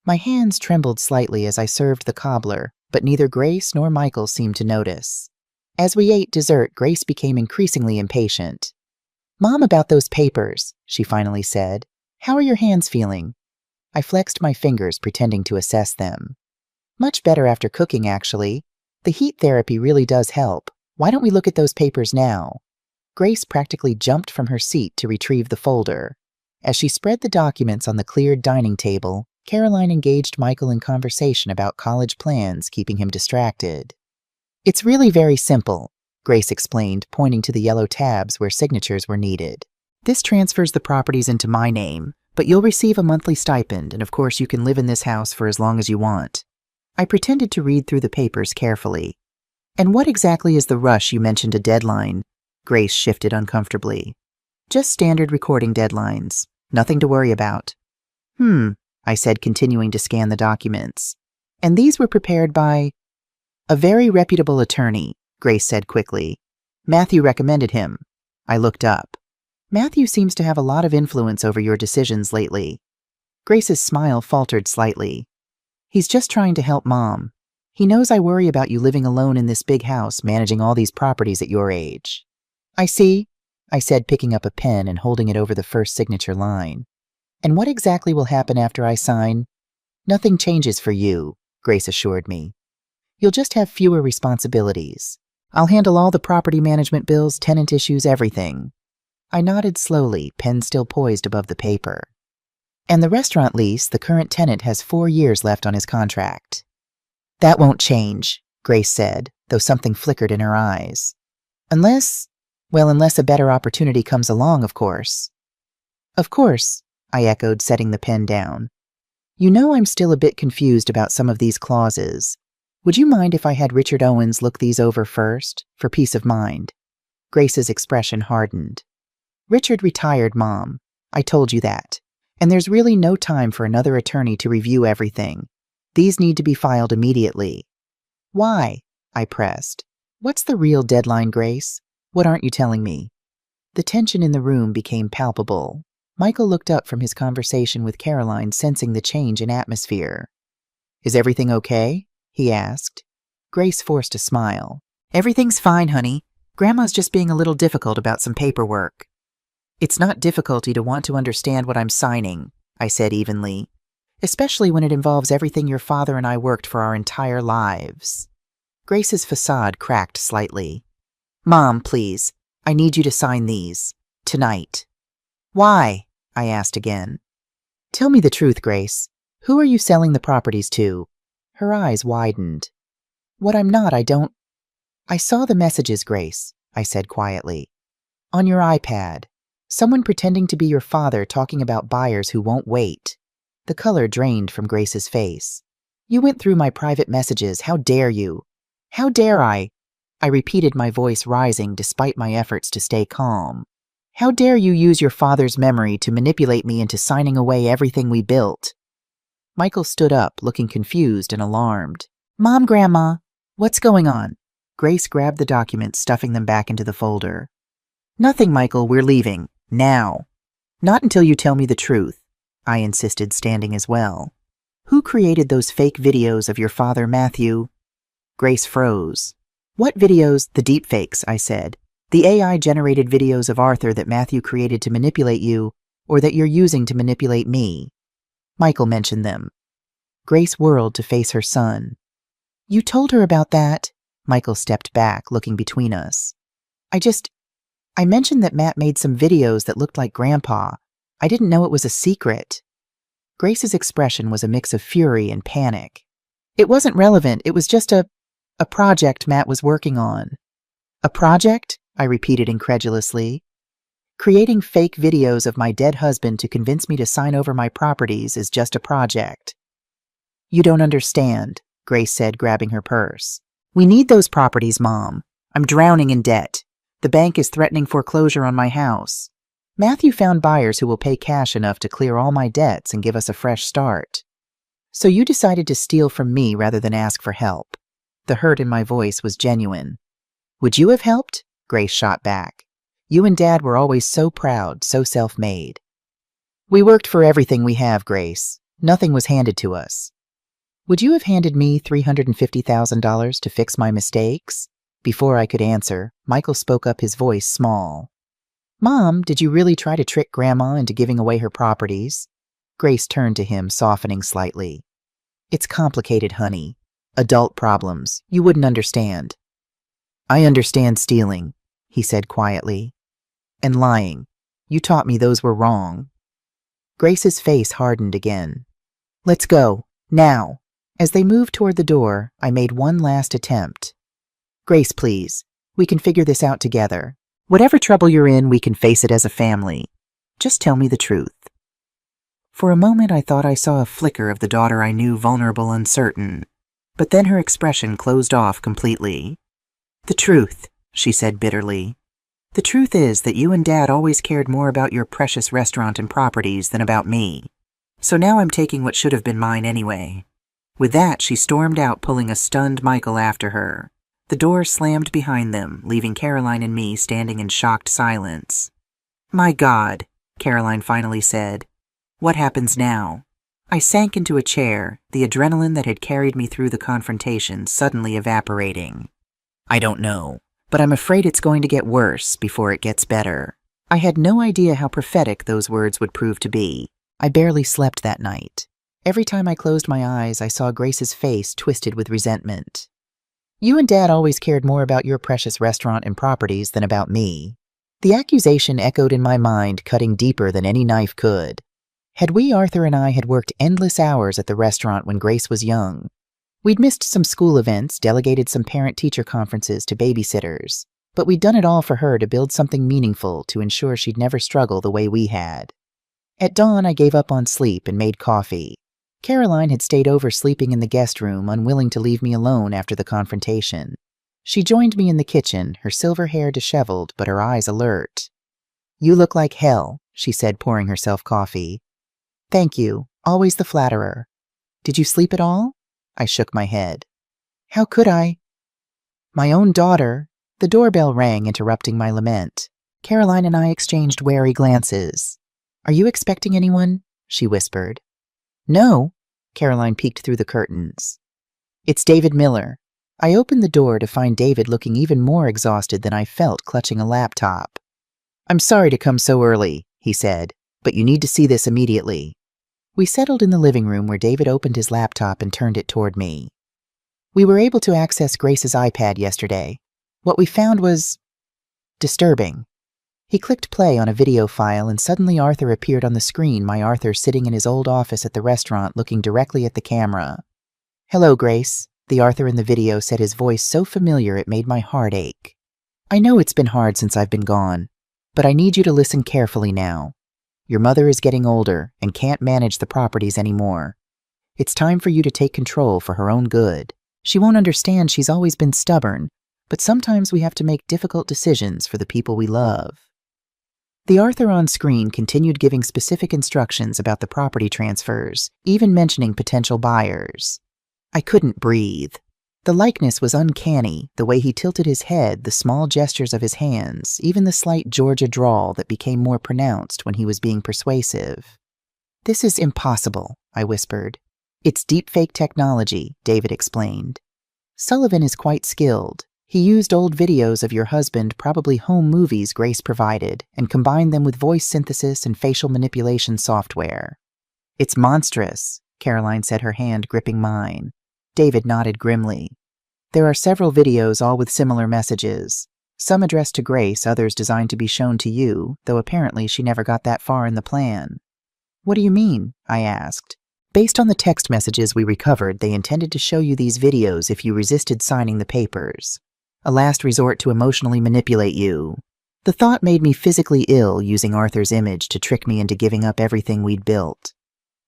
My hands trembled slightly as I served the cobbler, but neither Grace nor Michael seemed to notice. As we ate dessert, Grace became increasingly impatient. Mom, about those papers, she finally said. How are your hands feeling? I flexed my fingers, pretending to assess them. Much better after cooking, actually. The heat therapy really does help. Why don't we look at those papers now? Grace practically jumped from her seat to retrieve the folder. As she spread the documents on the cleared dining table, Caroline engaged Michael in conversation about college plans, keeping him distracted. It's really very simple, Grace explained, pointing to the yellow tabs where signatures were needed. This transfers the properties into my name, but you'll receive a monthly stipend, and of course you can live in this house for as long as you want. I pretended to read through the papers carefully. And what exactly is the rush you mentioned a deadline? Grace shifted uncomfortably. Just standard recording deadlines. Nothing to worry about. I said, continuing to scan the documents. And these were prepared by a very reputable attorney, Grace said quickly. Matthew recommended him. I looked up. Matthew seems to have a lot of influence over your decisions lately. Grace's smile faltered slightly. He's just trying to help Mom. He knows I worry about you living alone in this big house, managing all these properties at your age. I see, I said, picking up a pen and holding it over the first signature line. And what exactly will happen after I sign? Nothing changes for you, Grace assured me. You'll just have fewer responsibilities. I'll handle all the property management bills, tenant issues, everything. I nodded slowly, pen still poised above the paper. And the restaurant lease, the current tenant has 4 years left on his contract. That won't change, Grace said, though something flickered in her eyes. Unless a better opportunity comes along, of course. Of course, I echoed, setting the pen down. You know I'm still a bit confused about some of these clauses. Would you mind if I had Richard Owens look these over first, for peace of mind? Grace's expression hardened. Richard retired, Mom. I told you that. And there's really no time for another attorney to review everything. These need to be filed immediately. Why? I pressed. What's the real deadline, Grace? What aren't you telling me? The tension in the room became palpable. Michael looked up from his conversation with Caroline, sensing the change in atmosphere. Is everything okay? He asked. Grace forced a smile. Everything's fine, honey. Grandma's just being a little difficult about some paperwork. It's not difficulty to want to understand what I'm signing, I said evenly, especially when it involves everything your father and I worked for our entire lives. Grace's facade cracked slightly. Mom, please, I need you to sign these. Tonight. Why? I asked again. Tell me the truth, Grace. Who are you selling the properties to? Her eyes widened. What I'm not, I don't... I saw the messages, Grace, I said quietly. On your iPad. Someone pretending to be your father talking about buyers who won't wait. The color drained from Grace's face. You went through my private messages. How dare you? How dare I? I repeated, my voice rising despite my efforts to stay calm. How dare you use your father's memory to manipulate me into signing away everything we built? Michael stood up, looking confused and alarmed. Mom, Grandma, what's going on? Grace grabbed the documents, stuffing them back into the folder. Nothing, Michael, we're leaving. Now. Not until you tell me the truth, I insisted, standing as well. Who created those fake videos of your father, Matthew? Grace froze. What videos? The deepfakes, I said. The AI-generated videos of Arthur that Matthew created to manipulate you, or that you're using to manipulate me. Michael mentioned them. Grace whirled to face her son. You told her about that? Michael stepped back, looking between us. I mentioned that Matt made some videos that looked like Grandpa. I didn't know it was a secret. Grace's expression was a mix of fury and panic. It wasn't relevant. It was just a project Matt was working on. A project? I repeated incredulously. Creating fake videos of my dead husband to convince me to sign over my properties is just a project. You don't understand, Grace said, grabbing her purse. We need those properties, Mom. I'm drowning in debt. The bank is threatening foreclosure on my house. Matthew found buyers who will pay cash enough to clear all my debts and give us a fresh start. So you decided to steal from me rather than ask for help. The hurt in my voice was genuine. Would you have helped? Grace shot back. You and Dad were always so proud, so self-made. We worked for everything we have, Grace. Nothing was handed to us. Would you have handed me $350,000 to fix my mistakes? Before I could answer, Michael spoke up, his voice small. Mom, did you really try to trick Grandma into giving away her properties? Grace turned to him, softening slightly. It's complicated, honey. Adult problems. You wouldn't understand. I understand stealing, he said quietly. And lying. You taught me those were wrong. Grace's face hardened again. Let's go. Now. As they moved toward the door, I made one last attempt. Grace, please. We can figure this out together. Whatever trouble you're in, we can face it as a family. Just tell me the truth. For a moment, I thought I saw a flicker of the daughter I knew, vulnerable, uncertain. But then her expression closed off completely. The truth, she said bitterly. The truth is that you and Dad always cared more about your precious restaurant and properties than about me. So now I'm taking what should have been mine anyway. With that, she stormed out, pulling a stunned Michael after her. The door slammed behind them, leaving Caroline and me standing in shocked silence. My God, Caroline finally said. What happens now? I sank into a chair, the adrenaline that had carried me through the confrontation suddenly evaporating. I don't know, but I'm afraid it's going to get worse before it gets better. I had no idea how prophetic those words would prove to be. I barely slept that night. Every time I closed my eyes, I saw Grace's face twisted with resentment. You and Dad always cared more about your precious restaurant and properties than about me. The accusation echoed in my mind, cutting deeper than any knife could. Arthur and I had worked endless hours at the restaurant when Grace was young. We'd missed some school events, delegated some parent-teacher conferences to babysitters, but we'd done it all for her to build something meaningful to ensure she'd never struggle the way we had. At dawn, I gave up on sleep and made coffee. Caroline had stayed over sleeping in the guest room, unwilling to leave me alone after the confrontation. She joined me in the kitchen, her silver hair disheveled but her eyes alert. You look like hell, she said, pouring herself coffee. Thank you, always the flatterer. Did you sleep at all? I shook my head. How could I? My own daughter. The doorbell rang, interrupting my lament. Caroline and I exchanged wary glances. Are you expecting anyone? She whispered. No, Caroline peeked through the curtains. It's David Miller. I opened the door to find David looking even more exhausted than I felt, clutching a laptop. I'm sorry to come so early, he said, but you need to see this immediately. We settled in the living room where David opened his laptop and turned it toward me. We were able to access Grace's iPad yesterday. What we found was disturbing. He clicked play on a video file and suddenly Arthur appeared on the screen, my Arthur sitting in his old office at the restaurant looking directly at the camera. Hello, Grace, The Arthur in the video said, his voice so familiar it made my heart ache. "I know it's been hard since I've been gone, but I need you to listen carefully now. Your mother is getting older and can't manage the properties anymore. It's time for you to take control for her own good. She won't understand, she's always been stubborn, but sometimes we have to make difficult decisions for the people we love." The Arthur on screen continued giving specific instructions about the property transfers, even mentioning potential buyers. I couldn't breathe. The likeness was uncanny, the way he tilted his head, the small gestures of his hands, even the slight Georgia drawl that became more pronounced when he was being persuasive. "This is impossible," I whispered. "It's deepfake technology," David explained. "Sullivan is quite skilled. He used old videos of your husband, probably home movies Grace provided, and combined them with voice synthesis and facial manipulation software." "It's monstrous," Caroline said, her hand gripping mine. David nodded grimly. "There are several videos, all with similar messages. Some addressed to Grace, others designed to be shown to you, though apparently she never got that far in the plan." "What do you mean?" I asked. "Based on the text messages we recovered, they intended to show you these videos if you resisted signing the papers. A last resort to emotionally manipulate you. The thought made me physically ill, using Arthur's image to trick me into giving up everything we'd built.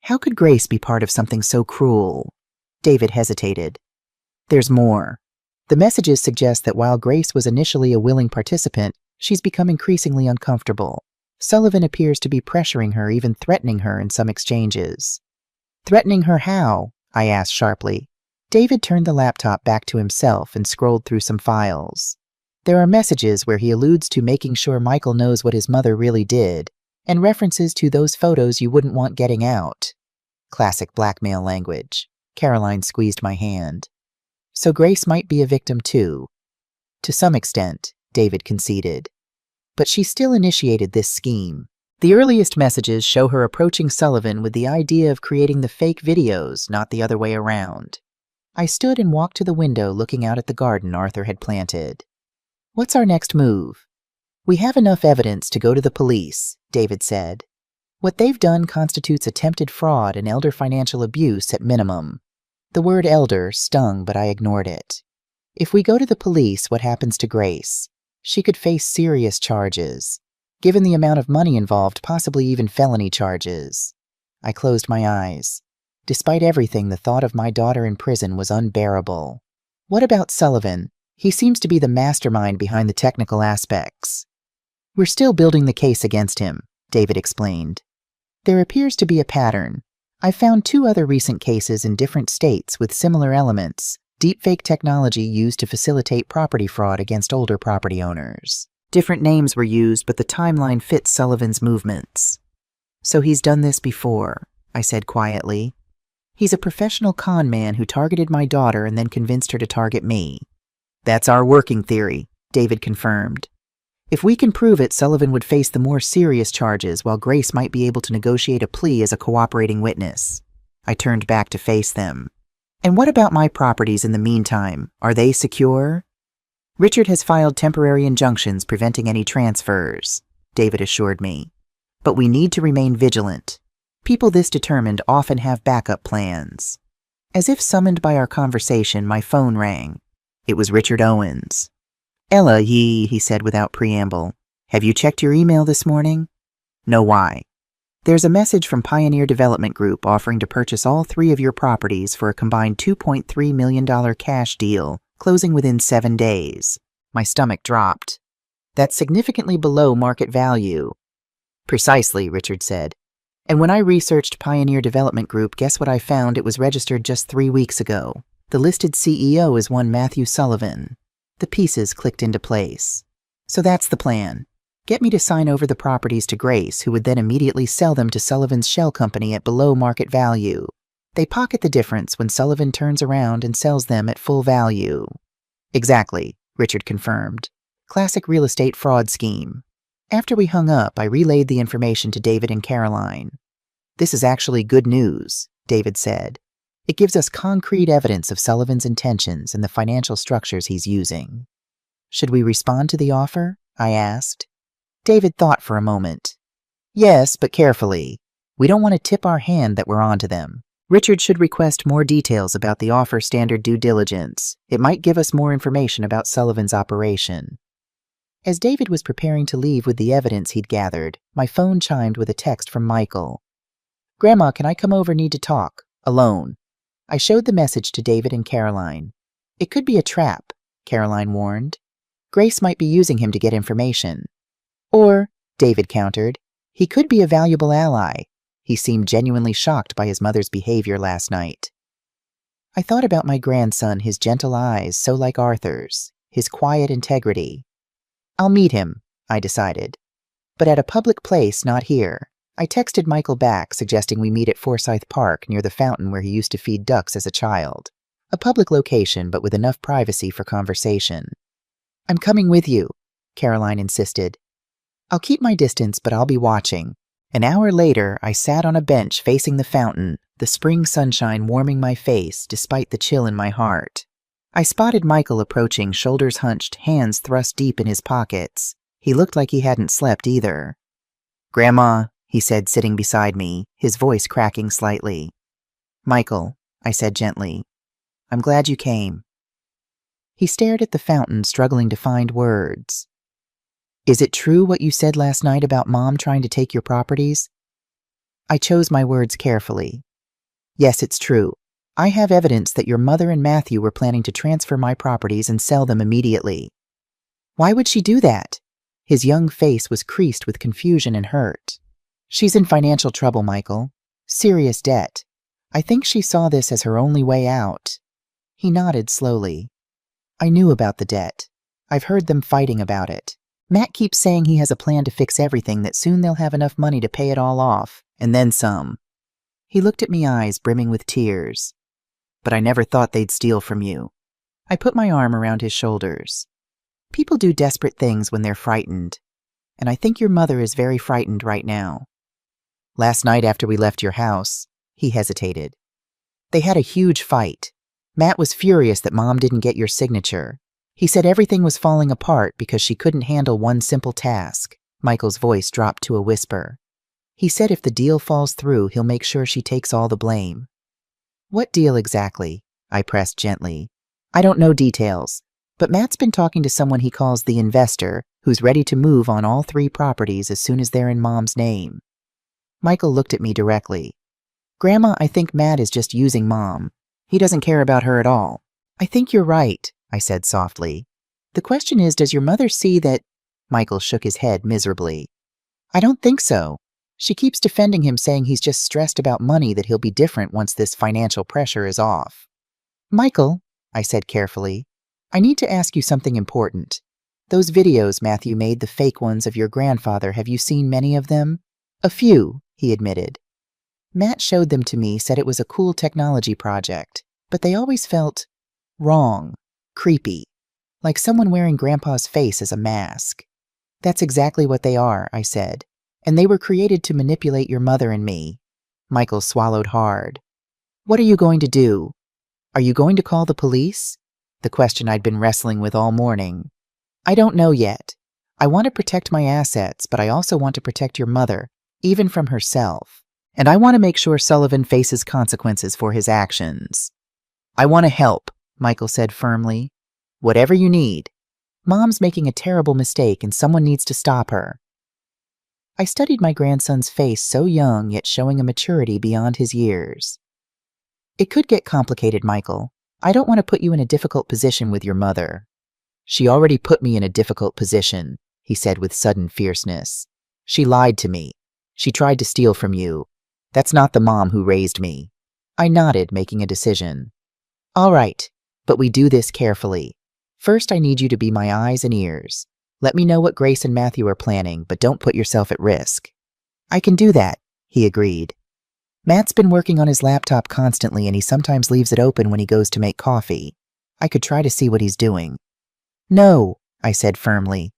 How could Grace be part of something so cruel?" David hesitated. "There's more. The messages suggest that while Grace was initially a willing participant, she's become increasingly uncomfortable. Sullivan appears to be pressuring her, even threatening her in some exchanges." "Threatening her how?" I asked sharply. David turned the laptop back to himself and scrolled through some files. There are messages where he alludes to making sure Michael knows what his mother really did, and references to those photos you wouldn't want getting out. Classic blackmail language. Caroline squeezed my hand. "So Grace might be a victim too." "To some extent," David conceded. "But she still initiated this scheme. The earliest messages show her approaching Sullivan with the idea of creating the fake videos, not the other way around." I stood and walked to the window, looking out at the garden Arthur had planted. "What's our next move?" "We have enough evidence to go to the police," David said. "What they've done constitutes attempted fraud and elder financial abuse at minimum." The word elder stung, but I ignored it. "If we go to the police, what happens to Grace? She could face serious charges. Given the amount of money involved, possibly even felony charges." I closed my eyes. Despite everything, the thought of my daughter in prison was unbearable. "What about Sullivan? He seems to be the mastermind behind the technical aspects." "We're still building the case against him," David explained. "There appears to be a pattern. I found 2 other recent cases in different states with similar elements, deepfake technology used to facilitate property fraud against older property owners. Different names were used, but the timeline fits Sullivan's movements." "So he's done this before," I said quietly. "He's a professional con man who targeted my daughter and then convinced her to target me." "That's our working theory," David confirmed. "If we can prove it, Sullivan would face the more serious charges, while Grace might be able to negotiate a plea as a cooperating witness." I turned back to face them. "And what about my properties in the meantime? Are they secure?" "Richard has filed temporary injunctions preventing any transfers," David assured me. "But we need to remain vigilant. People this determined often have backup plans." As if summoned by our conversation, my phone rang. It was Richard Owens. "Ella, he said without preamble. "Have you checked your email this morning?" "No, why?" "There's a message from Pioneer Development Group offering to purchase all 3 of your properties for a combined $2.3 million cash deal, closing within 7 days. My stomach dropped. "That's significantly below market value." "Precisely," Richard said. "And when I researched Pioneer Development Group, guess what I found? It was registered just 3 weeks ago. The listed CEO is one Matthew Sullivan." The pieces clicked into place. "So that's the plan. Get me to sign over the properties to Grace, who would then immediately sell them to Sullivan's shell company at below market value. They pocket the difference when Sullivan turns around and sells them at full value." "Exactly," Richard confirmed. "Classic real estate fraud scheme." After we hung up, I relayed the information to David and Caroline. "This is actually good news," David said. "It gives us concrete evidence of Sullivan's intentions and the financial structures he's using." "Should we respond to the offer?" I asked. David thought for a moment. "Yes, but carefully. We don't want to tip our hand that we're onto them. Richard should request more details about the offer standard due diligence. It might give us more information about Sullivan's operation. As David was preparing to leave with the evidence he'd gathered, my phone chimed with a text from Michael. "Grandma, can I come over? Need to talk. Alone." I showed the message to David and Caroline. "It could be a trap," Caroline warned. "Grace might be using him to get information." "Or," David countered, "he could be a valuable ally." He seemed genuinely shocked by his mother's behavior last night. I thought about my grandson, his gentle eyes so like Arthur's, his quiet integrity. "I'll meet him," I decided. "But at a public place, not here." I texted Michael back, suggesting we meet at Forsyth Park near the fountain where he used to feed ducks as a child. A public location, but with enough privacy for conversation. "I'm coming with you," Caroline insisted. "I'll keep my distance, but I'll be watching." An hour later, I sat on a bench facing the fountain, the spring sunshine warming my face despite the chill in my heart. I spotted Michael approaching, shoulders hunched, hands thrust deep in his pockets. He looked like he hadn't slept either. "Grandma," he said, sitting beside me, his voice cracking slightly. "Michael," I said gently, "I'm glad you came." He stared at the fountain, struggling to find words. "Is it true what you said last night about Mom trying to take your properties?" I chose my words carefully. "Yes, it's true. I have evidence that your mother and Matthew were planning to transfer my properties and sell them immediately." "Why would she do that?" His young face was creased with confusion and hurt. "She's in financial trouble, Michael. Serious debt. I think she saw this as her only way out." He nodded slowly. "I knew about the debt. I've heard them fighting about it. Matt keeps saying he has a plan to fix everything, that soon they'll have enough money to pay it all off, and then some." He looked at me, eyes brimming with tears. "But I never thought they'd steal from you." I put my arm around his shoulders. "People do desperate things when they're frightened, and I think your mother is very frightened right now." "Last night after we left your house," he hesitated. "They had a huge fight. Matt was furious that Mom didn't get your signature. He said everything was falling apart because she couldn't handle one simple task." Michael's voice dropped to a whisper. "He said if the deal falls through, he'll make sure she takes all the blame." "What deal exactly?" I pressed gently. "I don't know details, but Matt's been talking to someone he calls the investor, who's ready to move on all 3 properties as soon as they're in Mom's name." Michael looked at me directly. "Grandma, I think Matt is just using Mom. He doesn't care about her at all." "I think you're right," I said softly. "The question is, does your mother see that—" Michael shook his head miserably. "I don't think so. She keeps defending him, saying he's just stressed about money, that he'll be different once this financial pressure is off." "Michael," I said carefully, "I need to ask you something important. Those videos Matthew made, the fake ones of your grandfather, have you seen many of them?" "A few," he admitted. "Matt showed them to me, said it was a cool technology project, but they always felt wrong, creepy, like someone wearing Grandpa's face as a mask." "That's exactly what they are," I said. "And they were created to manipulate your mother and me." Michael swallowed hard. "What are you going to do? Are you going to call the police?" The question I'd been wrestling with all morning. "I don't know yet. I want to protect my assets, but I also want to protect your mother, even from herself. And I want to make sure Sullivan faces consequences for his actions." "I want to help," Michael said firmly. "Whatever you need. Mom's making a terrible mistake and someone needs to stop her." I studied my grandson's face, so young yet showing a maturity beyond his years. "It could get complicated, Michael. I don't want to put you in a difficult position with your mother." "She already put me in a difficult position," he said with sudden fierceness. "She lied to me. She tried to steal from you. That's not the mom who raised me." I nodded, making a decision. "All right, but we do this carefully. First, I need you to be my eyes and ears. Let me know what Grace and Matthew are planning, but don't put yourself at risk." "I can do that," he agreed. "Matt's been working on his laptop constantly, and he sometimes leaves it open when he goes to make coffee. I could try to see what he's doing." "No," I said firmly.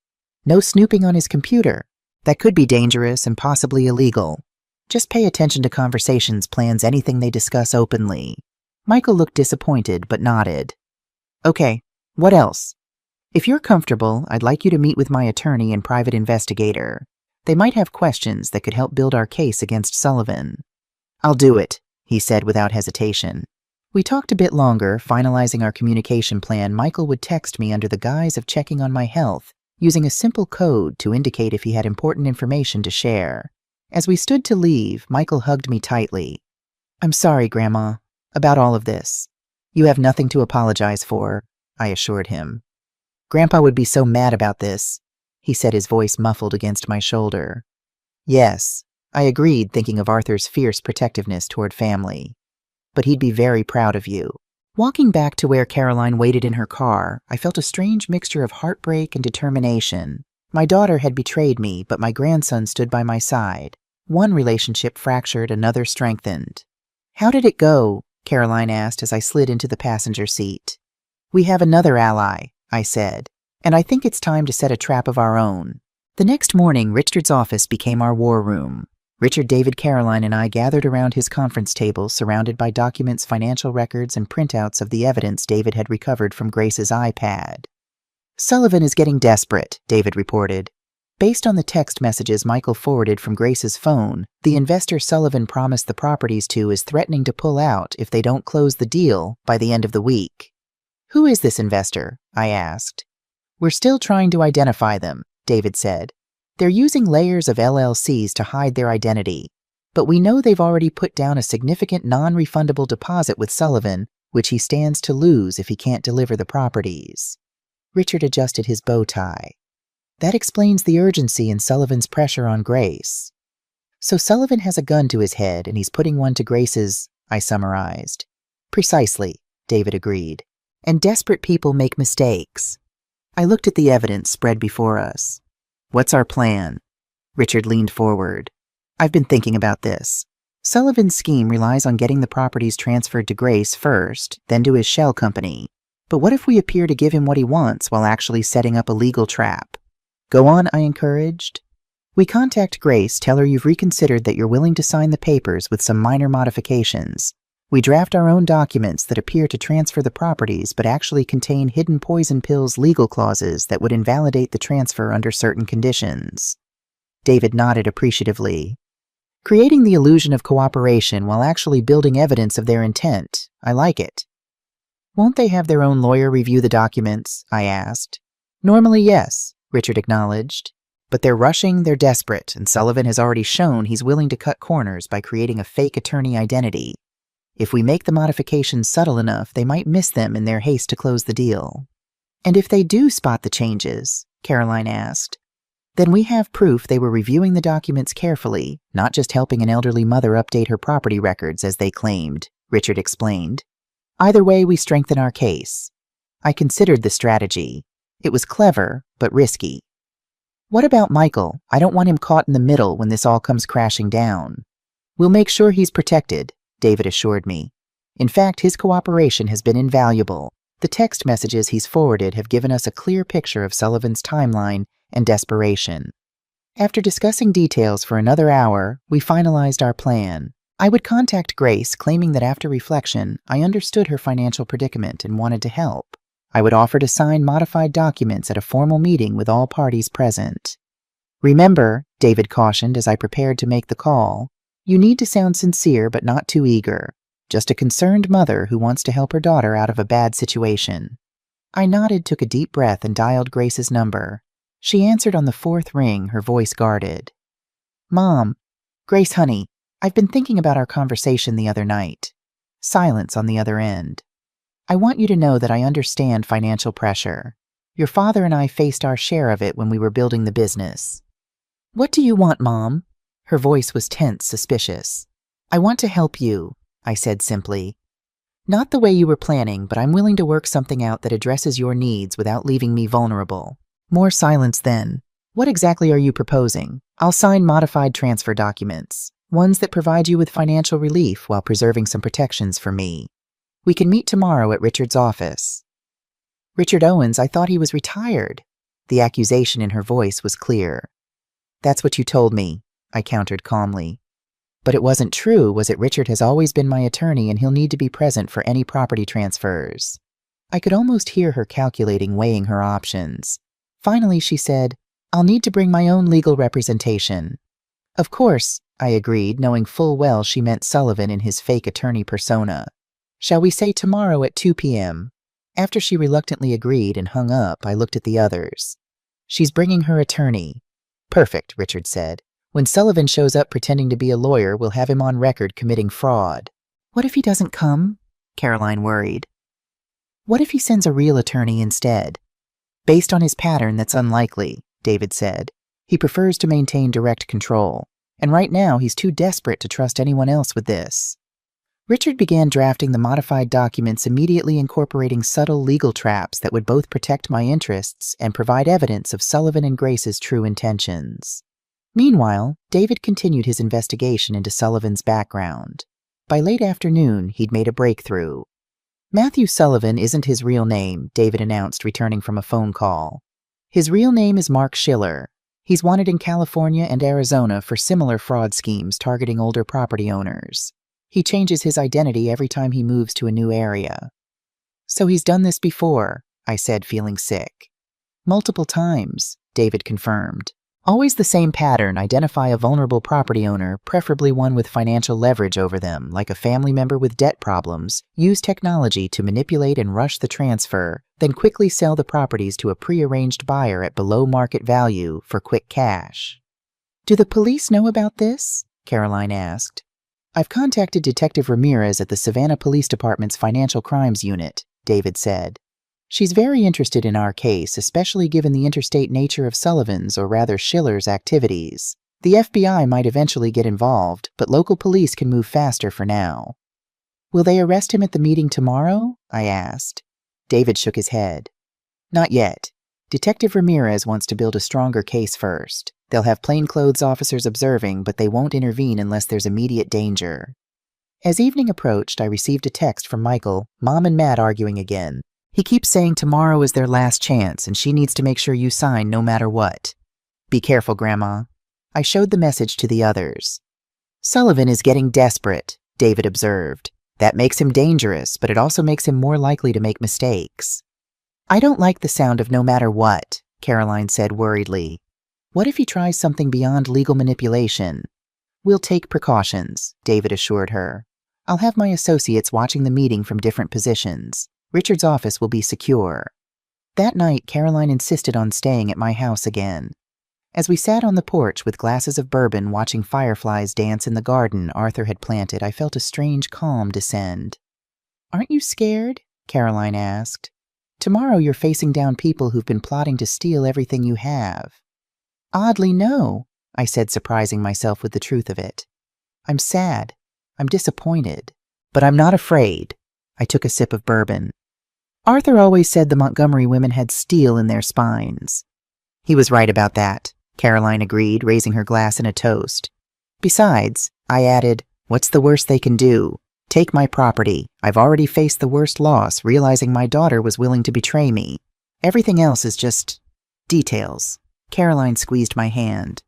"No snooping on his computer. That could be dangerous and possibly illegal. Just pay attention to conversations, plans, anything they discuss openly." Michael looked disappointed, but nodded. "Okay, what else?" "If you're comfortable, I'd like you to meet with my attorney and private investigator. They might have questions that could help build our case against Sullivan." "I'll do it," he said without hesitation. We talked a bit longer, finalizing our communication plan. Michael would text me under the guise of checking on my health, using a simple code to indicate if he had important information to share. As we stood to leave, Michael hugged me tightly. "I'm sorry, Grandma, about all of this. You have nothing to apologize for," I assured him. "Grandpa would be so mad about this," he said, his voice muffled against my shoulder. "Yes," I agreed, thinking of Arthur's fierce protectiveness toward family. "But he'd be very proud of you." Walking back to where Caroline waited in her car, I felt a strange mixture of heartbreak and determination. My daughter had betrayed me, but my grandson stood by my side. One relationship fractured, another strengthened. "How did it go?" Caroline asked as I slid into the passenger seat. "We have another ally," I said, "and I think it's time to set a trap of our own." The next morning, Richard's office became our war room. Richard, David, Caroline, and I gathered around his conference table, surrounded by documents, financial records, and printouts of the evidence David had recovered from Grace's iPad. "Sullivan is getting desperate," David reported. Based on the text messages Michael forwarded from Grace's phone, the investor Sullivan promised the properties to is threatening to pull out if they don't close the deal by the end of the week. "Who is this investor?" I asked. "We're still trying to identify them," David said. "They're using layers of LLCs to hide their identity, but we know they've already put down a significant non-refundable deposit with Sullivan, which he stands to lose if he can't deliver the properties." Richard adjusted his bow tie. "That explains the urgency in Sullivan's pressure on Grace." "So Sullivan has a gun to his head and he's putting one to Grace's," I summarized. "Precisely," David agreed. "And desperate people make mistakes." I looked at the evidence spread before us. "What's our plan?" Richard leaned forward. "I've been thinking about this. Sullivan's scheme relies on getting the properties transferred to Grace first, then to his shell company. But what if we appear to give him what he wants while actually setting up a legal trap?" "Go on," I encouraged. "We contact Grace, tell her you've reconsidered, that you're willing to sign the papers with some minor modifications. We draft our own documents that appear to transfer the properties but actually contain hidden poison pills legal clauses that would invalidate the transfer under certain conditions." David nodded appreciatively. "Creating the illusion of cooperation while actually building evidence of their intent. I like it." "Won't they have their own lawyer review the documents?" I asked. "Normally, yes," Richard acknowledged. "But they're rushing, they're desperate, and Sullivan has already shown he's willing to cut corners by creating a fake attorney identity. If we make the modifications subtle enough, they might miss them in their haste to close the deal." "And if they do spot the changes?" Caroline asked. "Then we have proof they were reviewing the documents carefully, not just helping an elderly mother update her property records as they claimed," Richard explained. "Either way, we strengthen our case." I considered the strategy. It was clever, but risky. "What about Michael? I don't want him caught in the middle when this all comes crashing down." "We'll make sure he's protected," David assured me. "In fact, his cooperation has been invaluable. The text messages he's forwarded have given us a clear picture of Sullivan's timeline and desperation." After discussing details for another hour, we finalized our plan. I would contact Grace, claiming that after reflection, I understood her financial predicament and wanted to help. I would offer to sign modified documents at a formal meeting with all parties present. "Remember," David cautioned as I prepared to make the call, "you need to sound sincere but not too eager. Just a concerned mother who wants to help her daughter out of a bad situation." I nodded, took a deep breath, and dialed Grace's number. She answered on the fourth ring, her voice guarded. "Mom, Grace, honey, I've been thinking about our conversation the other night." Silence on the other end. "I want you to know that I understand financial pressure. Your father and I faced our share of it when we were building the business." "What do you want, Mom?" Her voice was tense, suspicious. "I want to help you," I said simply. "Not the way you were planning, but I'm willing to work something out that addresses your needs without leaving me vulnerable." More silence then. "What exactly are you proposing?" "I'll sign modified transfer documents, ones that provide you with financial relief while preserving some protections for me. We can meet tomorrow at Richard's office." "Richard Owens, I thought he was retired." The accusation in her voice was clear. "That's what you told me," I countered calmly. "But it wasn't true, was it? Richard has always been my attorney and he'll need to be present for any property transfers." I could almost hear her calculating, weighing her options. Finally, she said, "I'll need to bring my own legal representation." Of course, I agreed, knowing full well she meant Sullivan in his fake attorney persona. Shall we say tomorrow at 2 p.m.? After she reluctantly agreed and hung up, I looked at the others. She's bringing her attorney. Perfect, Richard said. When Sullivan shows up pretending to be a lawyer, we'll have him on record committing fraud. What if he doesn't come? Caroline worried. What if he sends a real attorney instead? Based on his pattern, that's unlikely, David said. He prefers to maintain direct control, and right now he's too desperate to trust anyone else with this. Richard began drafting the modified documents, immediately incorporating subtle legal traps that would both protect my interests and provide evidence of Sullivan and Grace's true intentions. Meanwhile, David continued his investigation into Sullivan's background. By late afternoon, he'd made a breakthrough. Matthew Sullivan isn't his real name, David announced, returning from a phone call. His real name is Mark Schiller. He's wanted in California and Arizona for similar fraud schemes targeting older property owners. He changes his identity every time he moves to a new area. So he's done this before, I said, feeling sick. Multiple times, David confirmed. Always the same pattern: identify a vulnerable property owner, preferably one with financial leverage over them, like a family member with debt problems, use technology to manipulate and rush the transfer, then quickly sell the properties to a pre-arranged buyer at below market value for quick cash. Do the police know about this? Caroline asked. I've contacted Detective Ramirez at the Savannah Police Department's Financial Crimes Unit, David said. She's very interested in our case, especially given the interstate nature of Sullivan's, or rather Schiller's, activities. The FBI might eventually get involved, but local police can move faster for now. Will they arrest him at the meeting tomorrow? I asked. David shook his head. Not yet. Detective Ramirez wants to build a stronger case first. They'll have plainclothes officers observing, but they won't intervene unless there's immediate danger. As evening approached, I received a text from Michael, Mom and Matt arguing again. He keeps saying tomorrow is their last chance, and she needs to make sure you sign no matter what. Be careful, Grandma. I showed the message to the others. Sullivan is getting desperate, David observed. That makes him dangerous, but it also makes him more likely to make mistakes. I don't like the sound of no matter what, Caroline said worriedly. What if he tries something beyond legal manipulation? We'll take precautions, David assured her. I'll have my associates watching the meeting from different positions. Richard's office will be secure. That night, Caroline insisted on staying at my house again. As we sat on the porch with glasses of bourbon watching fireflies dance in the garden Arthur had planted, I felt a strange calm descend. Aren't you scared? Caroline asked. Tomorrow you're facing down people who've been plotting to steal everything you have. Oddly, no, I said, surprising myself with the truth of it. I'm sad. I'm disappointed. But I'm not afraid. I took a sip of bourbon. Arthur always said the Montgomery women had steel in their spines. He was right about that, Caroline agreed, raising her glass in a toast. Besides, I added, what's the worst they can do? Take my property. I've already faced the worst loss, realizing my daughter was willing to betray me. Everything else is just details. Caroline squeezed my hand.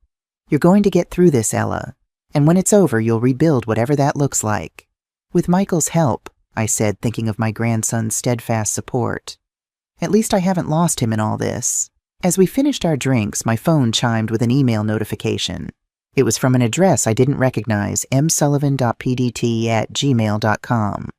You're going to get through this, Ella. And when it's over, you'll rebuild whatever that looks like. With Michael's help, I said, thinking of my grandson's steadfast support. At least I haven't lost him in all this. As we finished our drinks, my phone chimed with an email notification. It was from an address I didn't recognize, msullivan.pdt@gmail.com.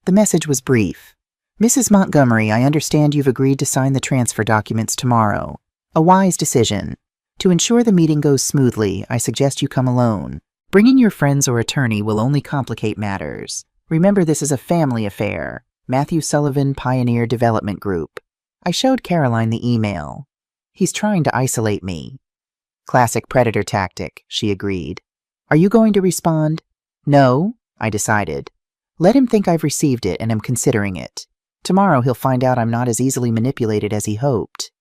The message was brief. Mrs. Montgomery, I understand you've agreed to sign the transfer documents tomorrow. A wise decision. To ensure the meeting goes smoothly, I suggest you come alone. Bringing your friends or attorney will only complicate matters. Remember, this is a family affair. Matthew Sullivan, Pioneer Development Group. I showed Caroline the email. He's trying to isolate me. Classic predator tactic, she agreed. Are you going to respond? No, I decided. Let him think I've received it and am considering it. Tomorrow he'll find out I'm not as easily manipulated as he hoped.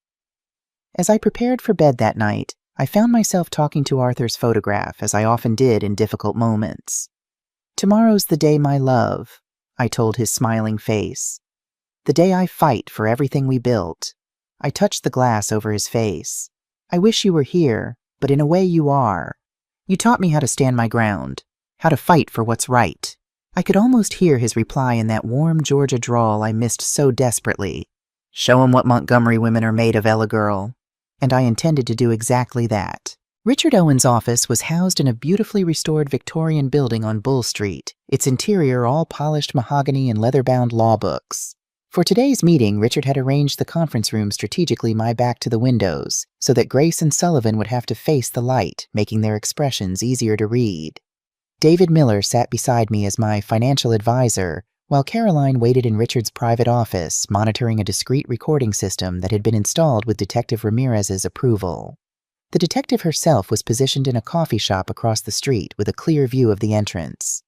As I prepared for bed that night, I found myself talking to Arthur's photograph, as I often did in difficult moments. Tomorrow's the day, my love, I told his smiling face. The day I fight for everything we built. I touched the glass over his face. I wish you were here, but in a way you are. You taught me how to stand my ground, how to fight for what's right. I could almost hear his reply in that warm Georgia drawl I missed so desperately. Show 'em what Montgomery women are made of, Ella girl. And I intended to do exactly that. Richard Owen's office was housed in a beautifully restored Victorian building on Bull Street, its interior all polished mahogany and leather-bound law books. For today's meeting, Richard had arranged the conference room strategically my back to the windows, so that Grace and Sullivan would have to face the light, making their expressions easier to read. David Miller sat beside me as my financial advisor, while Caroline waited in Richard's private office, monitoring a discreet recording system that had been installed with Detective Ramirez's approval. The detective herself was positioned in a coffee shop across the street with a clear view of the entrance.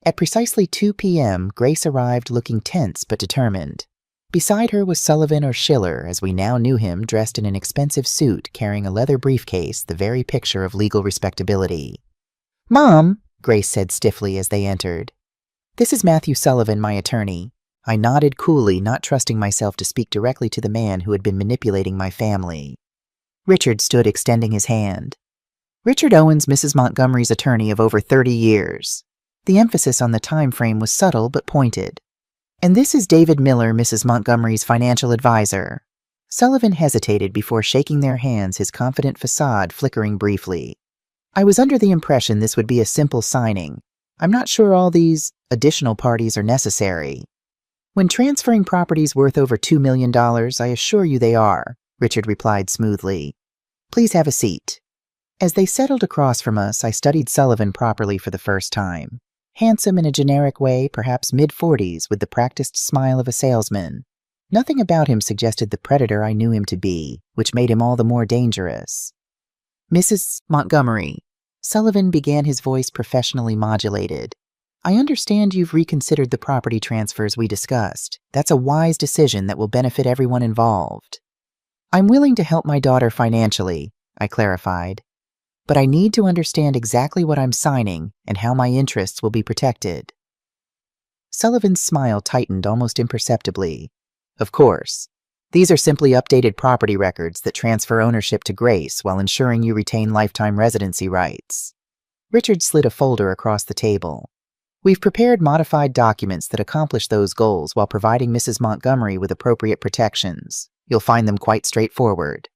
At precisely 2 p.m., Grace arrived looking tense but determined. Beside her was Sullivan, or Schiller, as we now knew him, dressed in an expensive suit carrying a leather briefcase, the very picture of legal respectability. "Mom," Grace said stiffly as they entered. "This is Matthew Sullivan, my attorney." I nodded coolly, not trusting myself to speak directly to the man who had been manipulating my family. Richard stood extending his hand. "Richard Owens, Mrs. Montgomery's attorney of over 30 years. The emphasis on the time frame was subtle but pointed. "And this is David Miller, Mrs. Montgomery's financial advisor." Sullivan hesitated before shaking their hands, his confident facade flickering briefly. "I was under the impression this would be a simple signing. I'm not sure all these additional parties are necessary." "When transferring properties worth over $2 million, I assure you they are," Richard replied smoothly. "Please have a seat." As they settled across from us, I studied Sullivan properly for the first time. Handsome in a generic way, perhaps mid-40s, with the practiced smile of a salesman. Nothing about him suggested the predator I knew him to be, which made him all the more dangerous. "Mrs. Montgomery," Sullivan began, his voice professionally modulated. "I understand you've reconsidered the property transfers we discussed. That's a wise decision that will benefit everyone involved." "I'm willing to help my daughter financially," I clarified. "But I need to understand exactly what I'm signing and how my interests will be protected." Sullivan's smile tightened almost imperceptibly. "Of course. These are simply updated property records that transfer ownership to Grace while ensuring you retain lifetime residency rights." Richard slid a folder across the table. "We've prepared modified documents that accomplish those goals while providing Mrs. Montgomery with appropriate protections. You'll find them quite straightforward."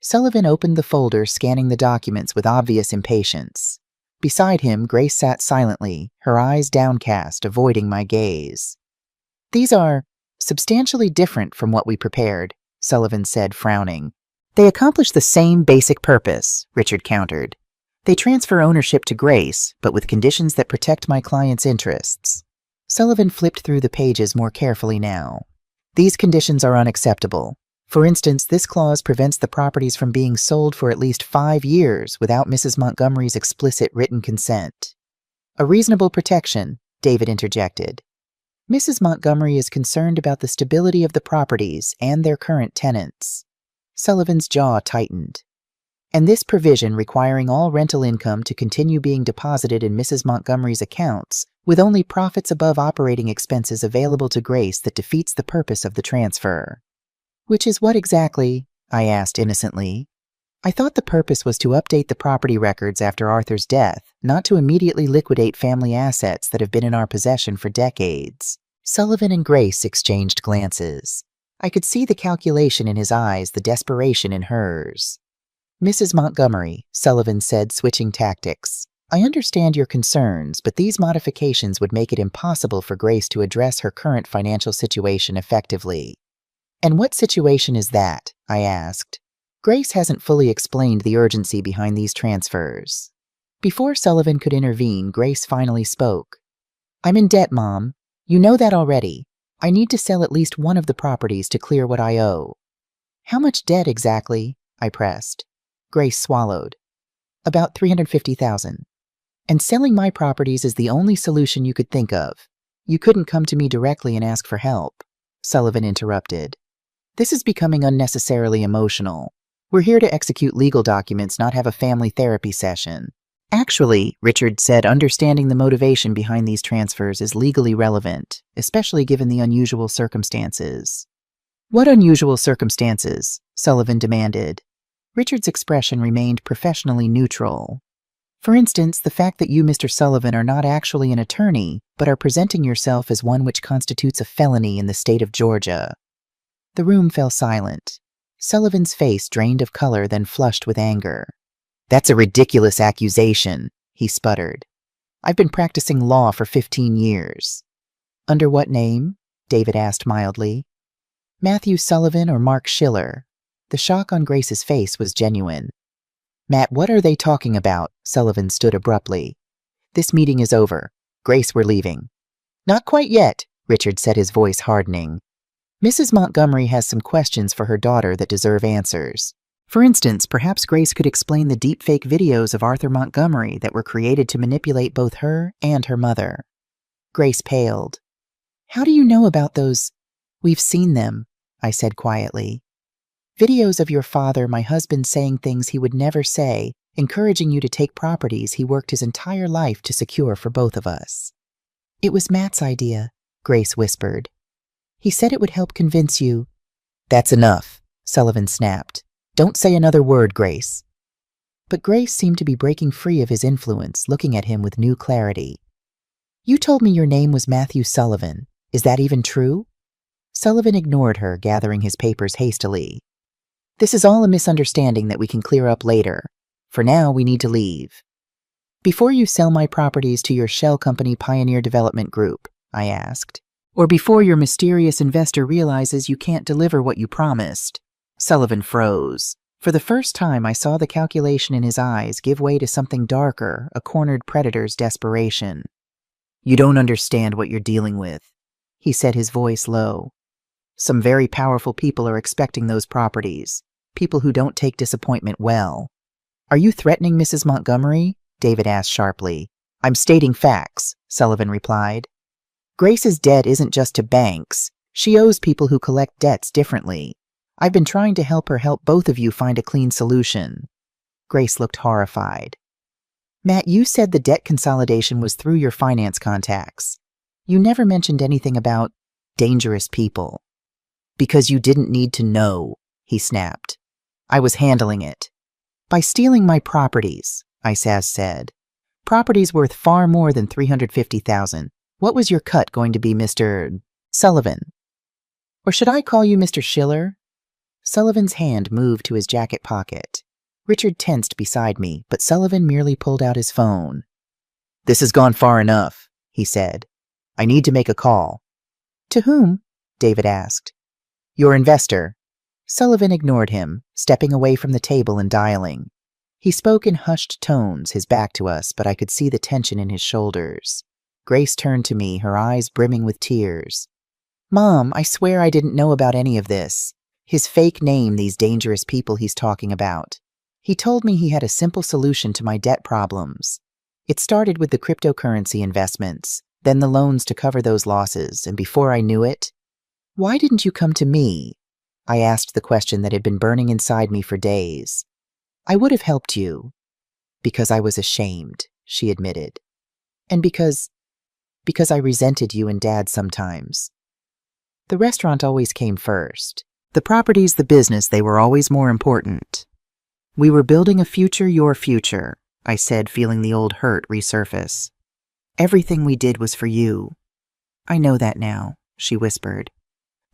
Sullivan opened the folder, scanning the documents with obvious impatience. Beside him, Grace sat silently, her eyes downcast, avoiding my gaze. "These are substantially different from what we prepared," Sullivan said, frowning. "They accomplish the same basic purpose," Richard countered. "They transfer ownership to Grace, but with conditions that protect my client's interests." Sullivan flipped through the pages more carefully now. "These conditions are unacceptable. For instance, this clause prevents the properties from being sold for at least 5 years without Mrs. Montgomery's explicit written consent." "A reasonable protection," David interjected. "Mrs. Montgomery is concerned about the stability of the properties and their current tenants." Sullivan's jaw tightened. "And this provision requiring all rental income to continue being deposited in Mrs. Montgomery's accounts, with only profits above operating expenses available to Grace, that defeats the purpose of the transfer." "Which is what exactly?" I asked innocently. "I thought the purpose was to update the property records after Arthur's death, not to immediately liquidate family assets that have been in our possession for decades." Sullivan and Grace exchanged glances. I could see the calculation in his eyes, the desperation in hers. "Mrs. Montgomery," Sullivan said, switching tactics, "I understand your concerns, but these modifications would make it impossible for Grace to address her current financial situation effectively." "And what situation is that?" I asked. Grace hasn't fully explained the urgency behind these transfers. Before Sullivan could intervene, Grace finally spoke. "I'm in debt, Mom. You know that already. I need to sell at least one of the properties to clear what I owe." "How much debt exactly?" I pressed. Grace swallowed. "About $350,000. And selling my properties is the only solution you could think of. You couldn't come to me directly and ask for help." Sullivan interrupted. "This is becoming unnecessarily emotional. We're here to execute legal documents, not have a family therapy session." "Actually," Richard said, "understanding the motivation behind these transfers is legally relevant, especially given the unusual circumstances." "What unusual circumstances?" Sullivan demanded. Richard's expression remained professionally neutral. "For instance, the fact that you, Mr. Sullivan, are not actually an attorney, but are presenting yourself as one which constitutes a felony in the state of Georgia." The room fell silent. Sullivan's face drained of color, then flushed with anger. That's a ridiculous accusation, he sputtered. I've been practicing law for 15 years. Under what name? David asked mildly. Matthew Sullivan or Mark Schiller? The shock on Grace's face was genuine. Matt, what are they talking about? Sullivan stood abruptly. This meeting is over. Grace, we're leaving. Not quite yet, Richard said, his voice hardening. Mrs. Montgomery has some questions for her daughter that deserve answers. For instance, perhaps Grace could explain the deepfake videos of Arthur Montgomery that were created to manipulate both her and her mother. Grace paled. How do you know about those? We've seen them, I said quietly. Videos of your father, my husband, saying things he would never say, encouraging you to take properties he worked his entire life to secure for both of us. It was Matt's idea, Grace whispered. He said it would help convince you. That's enough, Sullivan snapped. Don't say another word, Grace. But Grace seemed to be breaking free of his influence, looking at him with new clarity. You told me your name was Matthew Sullivan. Is that even true? Sullivan ignored her, gathering his papers hastily. This is all a misunderstanding that we can clear up later. For now, we need to leave. Before you sell my properties to your shell company Pioneer Development Group, I asked, or before your mysterious investor realizes you can't deliver what you promised. Sullivan froze. For the first time, I saw the calculation in his eyes give way to something darker, a cornered predator's desperation. You don't understand what you're dealing with, he said, his voice low. Some very powerful people are expecting those properties, people who don't take disappointment well. Are you threatening Mrs. Montgomery? David asked sharply. I'm stating facts, Sullivan replied. Grace's debt isn't just to banks. She owes people who collect debts differently. I've been trying to help her help both of you find a clean solution. Grace looked horrified. Matt, you said the debt consolidation was through your finance contacts. You never mentioned anything about dangerous people. Because you didn't need to know, he snapped. I was handling it. By stealing my properties, I said. Properties worth far more than $350,000. What was your cut going to be, Mr. Sullivan? Or should I call you Mr. Schiller? Sullivan's hand moved to his jacket pocket. Richard tensed beside me, but Sullivan merely pulled out his phone. This has gone far enough, he said. I need to make a call. To whom? David asked. Your investor. Sullivan ignored him, stepping away from the table and dialing. He spoke in hushed tones, his back to us, but I could see the tension in his shoulders. Grace turned to me, her eyes brimming with tears. Mom, I swear I didn't know about any of this. His fake name, these dangerous people he's talking about. He told me he had a simple solution to my debt problems. It started with the cryptocurrency investments, then the loans to cover those losses, and before I knew it, why didn't you come to me? I asked the question that had been burning inside me for days. I would have helped you. Because I was ashamed, she admitted. And because I resented you and Dad sometimes. The restaurant always came first. The properties, the business, they were always more important. We were building a future, your future, I said, feeling the old hurt resurface. Everything we did was for you. I know that now, she whispered.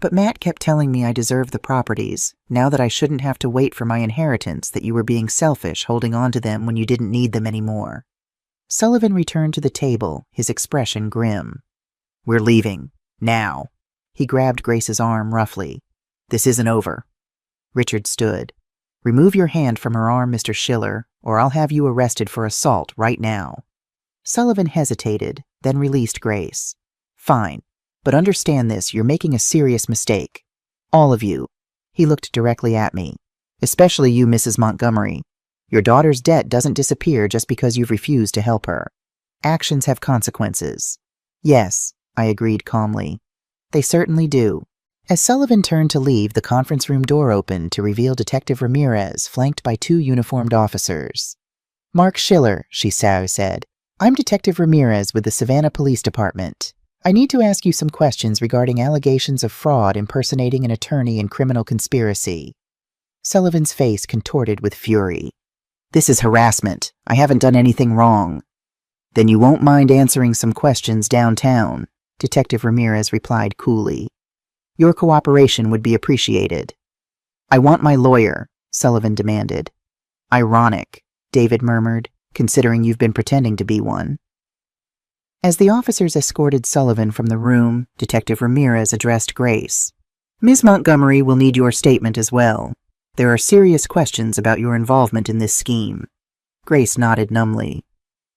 But Matt kept telling me I deserved the properties, now that I shouldn't have to wait for my inheritance, that you were being selfish, holding on to them when you didn't need them anymore. Sullivan returned to the table, his expression grim. We're leaving. Now. He grabbed Grace's arm roughly. This isn't over. Richard stood. Remove your hand from her arm, Mr. Schiller, or I'll have you arrested for assault right now. Sullivan hesitated, then released Grace. Fine. But understand this, you're making a serious mistake. All of you. He looked directly at me. Especially you, Mrs. Montgomery. Your daughter's debt doesn't disappear just because you've refused to help her. Actions have consequences. Yes, I agreed calmly. They certainly do. As Sullivan turned to leave, the conference room door opened to reveal Detective Ramirez, flanked by 2 uniformed officers. Mark Schiller, she said. I'm Detective Ramirez with the Savannah Police Department. I need to ask you some questions regarding allegations of fraud impersonating an attorney in criminal conspiracy. Sullivan's face contorted with fury. This is harassment. I haven't done anything wrong. Then you won't mind answering some questions downtown, Detective Ramirez replied coolly. Your cooperation would be appreciated. I want my lawyer, Sullivan demanded. Ironic. David murmured, considering you've been pretending to be one. As the officers escorted Sullivan from the room, Detective Ramirez addressed Grace. Ms. Montgomery will need your statement as well. There are serious questions about your involvement in this scheme. Grace nodded numbly.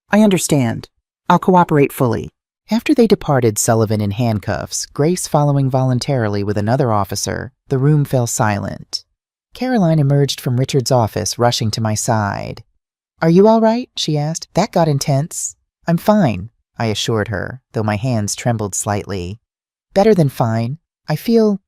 I understand. I'll cooperate fully. After they departed Sullivan in handcuffs, Grace following voluntarily with another officer, the room fell silent. Caroline emerged from Richard's office, rushing to my side. Are you all right? She asked. That got intense. I'm fine, I assured her, though my hands trembled slightly. Better than fine. I feel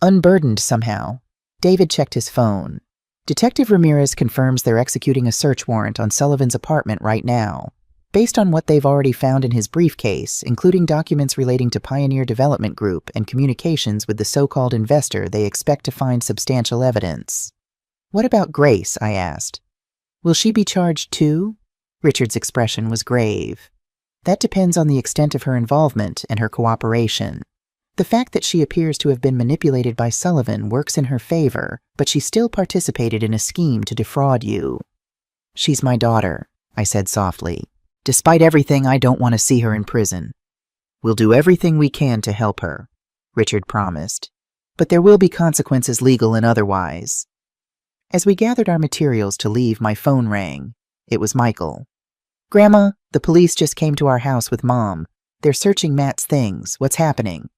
unburdened somehow. David checked his phone. Detective Ramirez confirms they're executing a search warrant on Sullivan's apartment right now. Based on what they've already found in his briefcase, including documents relating to Pioneer Development Group and communications with the so-called investor, they expect to find substantial evidence. What about Grace? I asked. Will she be charged too? Richard's expression was grave. That depends on the extent of her involvement and her cooperation. The fact that she appears to have been manipulated by Sullivan works in her favor, but she still participated in a scheme to defraud you. She's my daughter, I said softly. Despite everything, I don't want to see her in prison. We'll do everything we can to help her, Richard promised. But there will be consequences, legal and otherwise. As we gathered our materials to leave, my phone rang. It was Michael. Grandma, the police just came to our house with Mom. They're searching Matt's things. What's happening?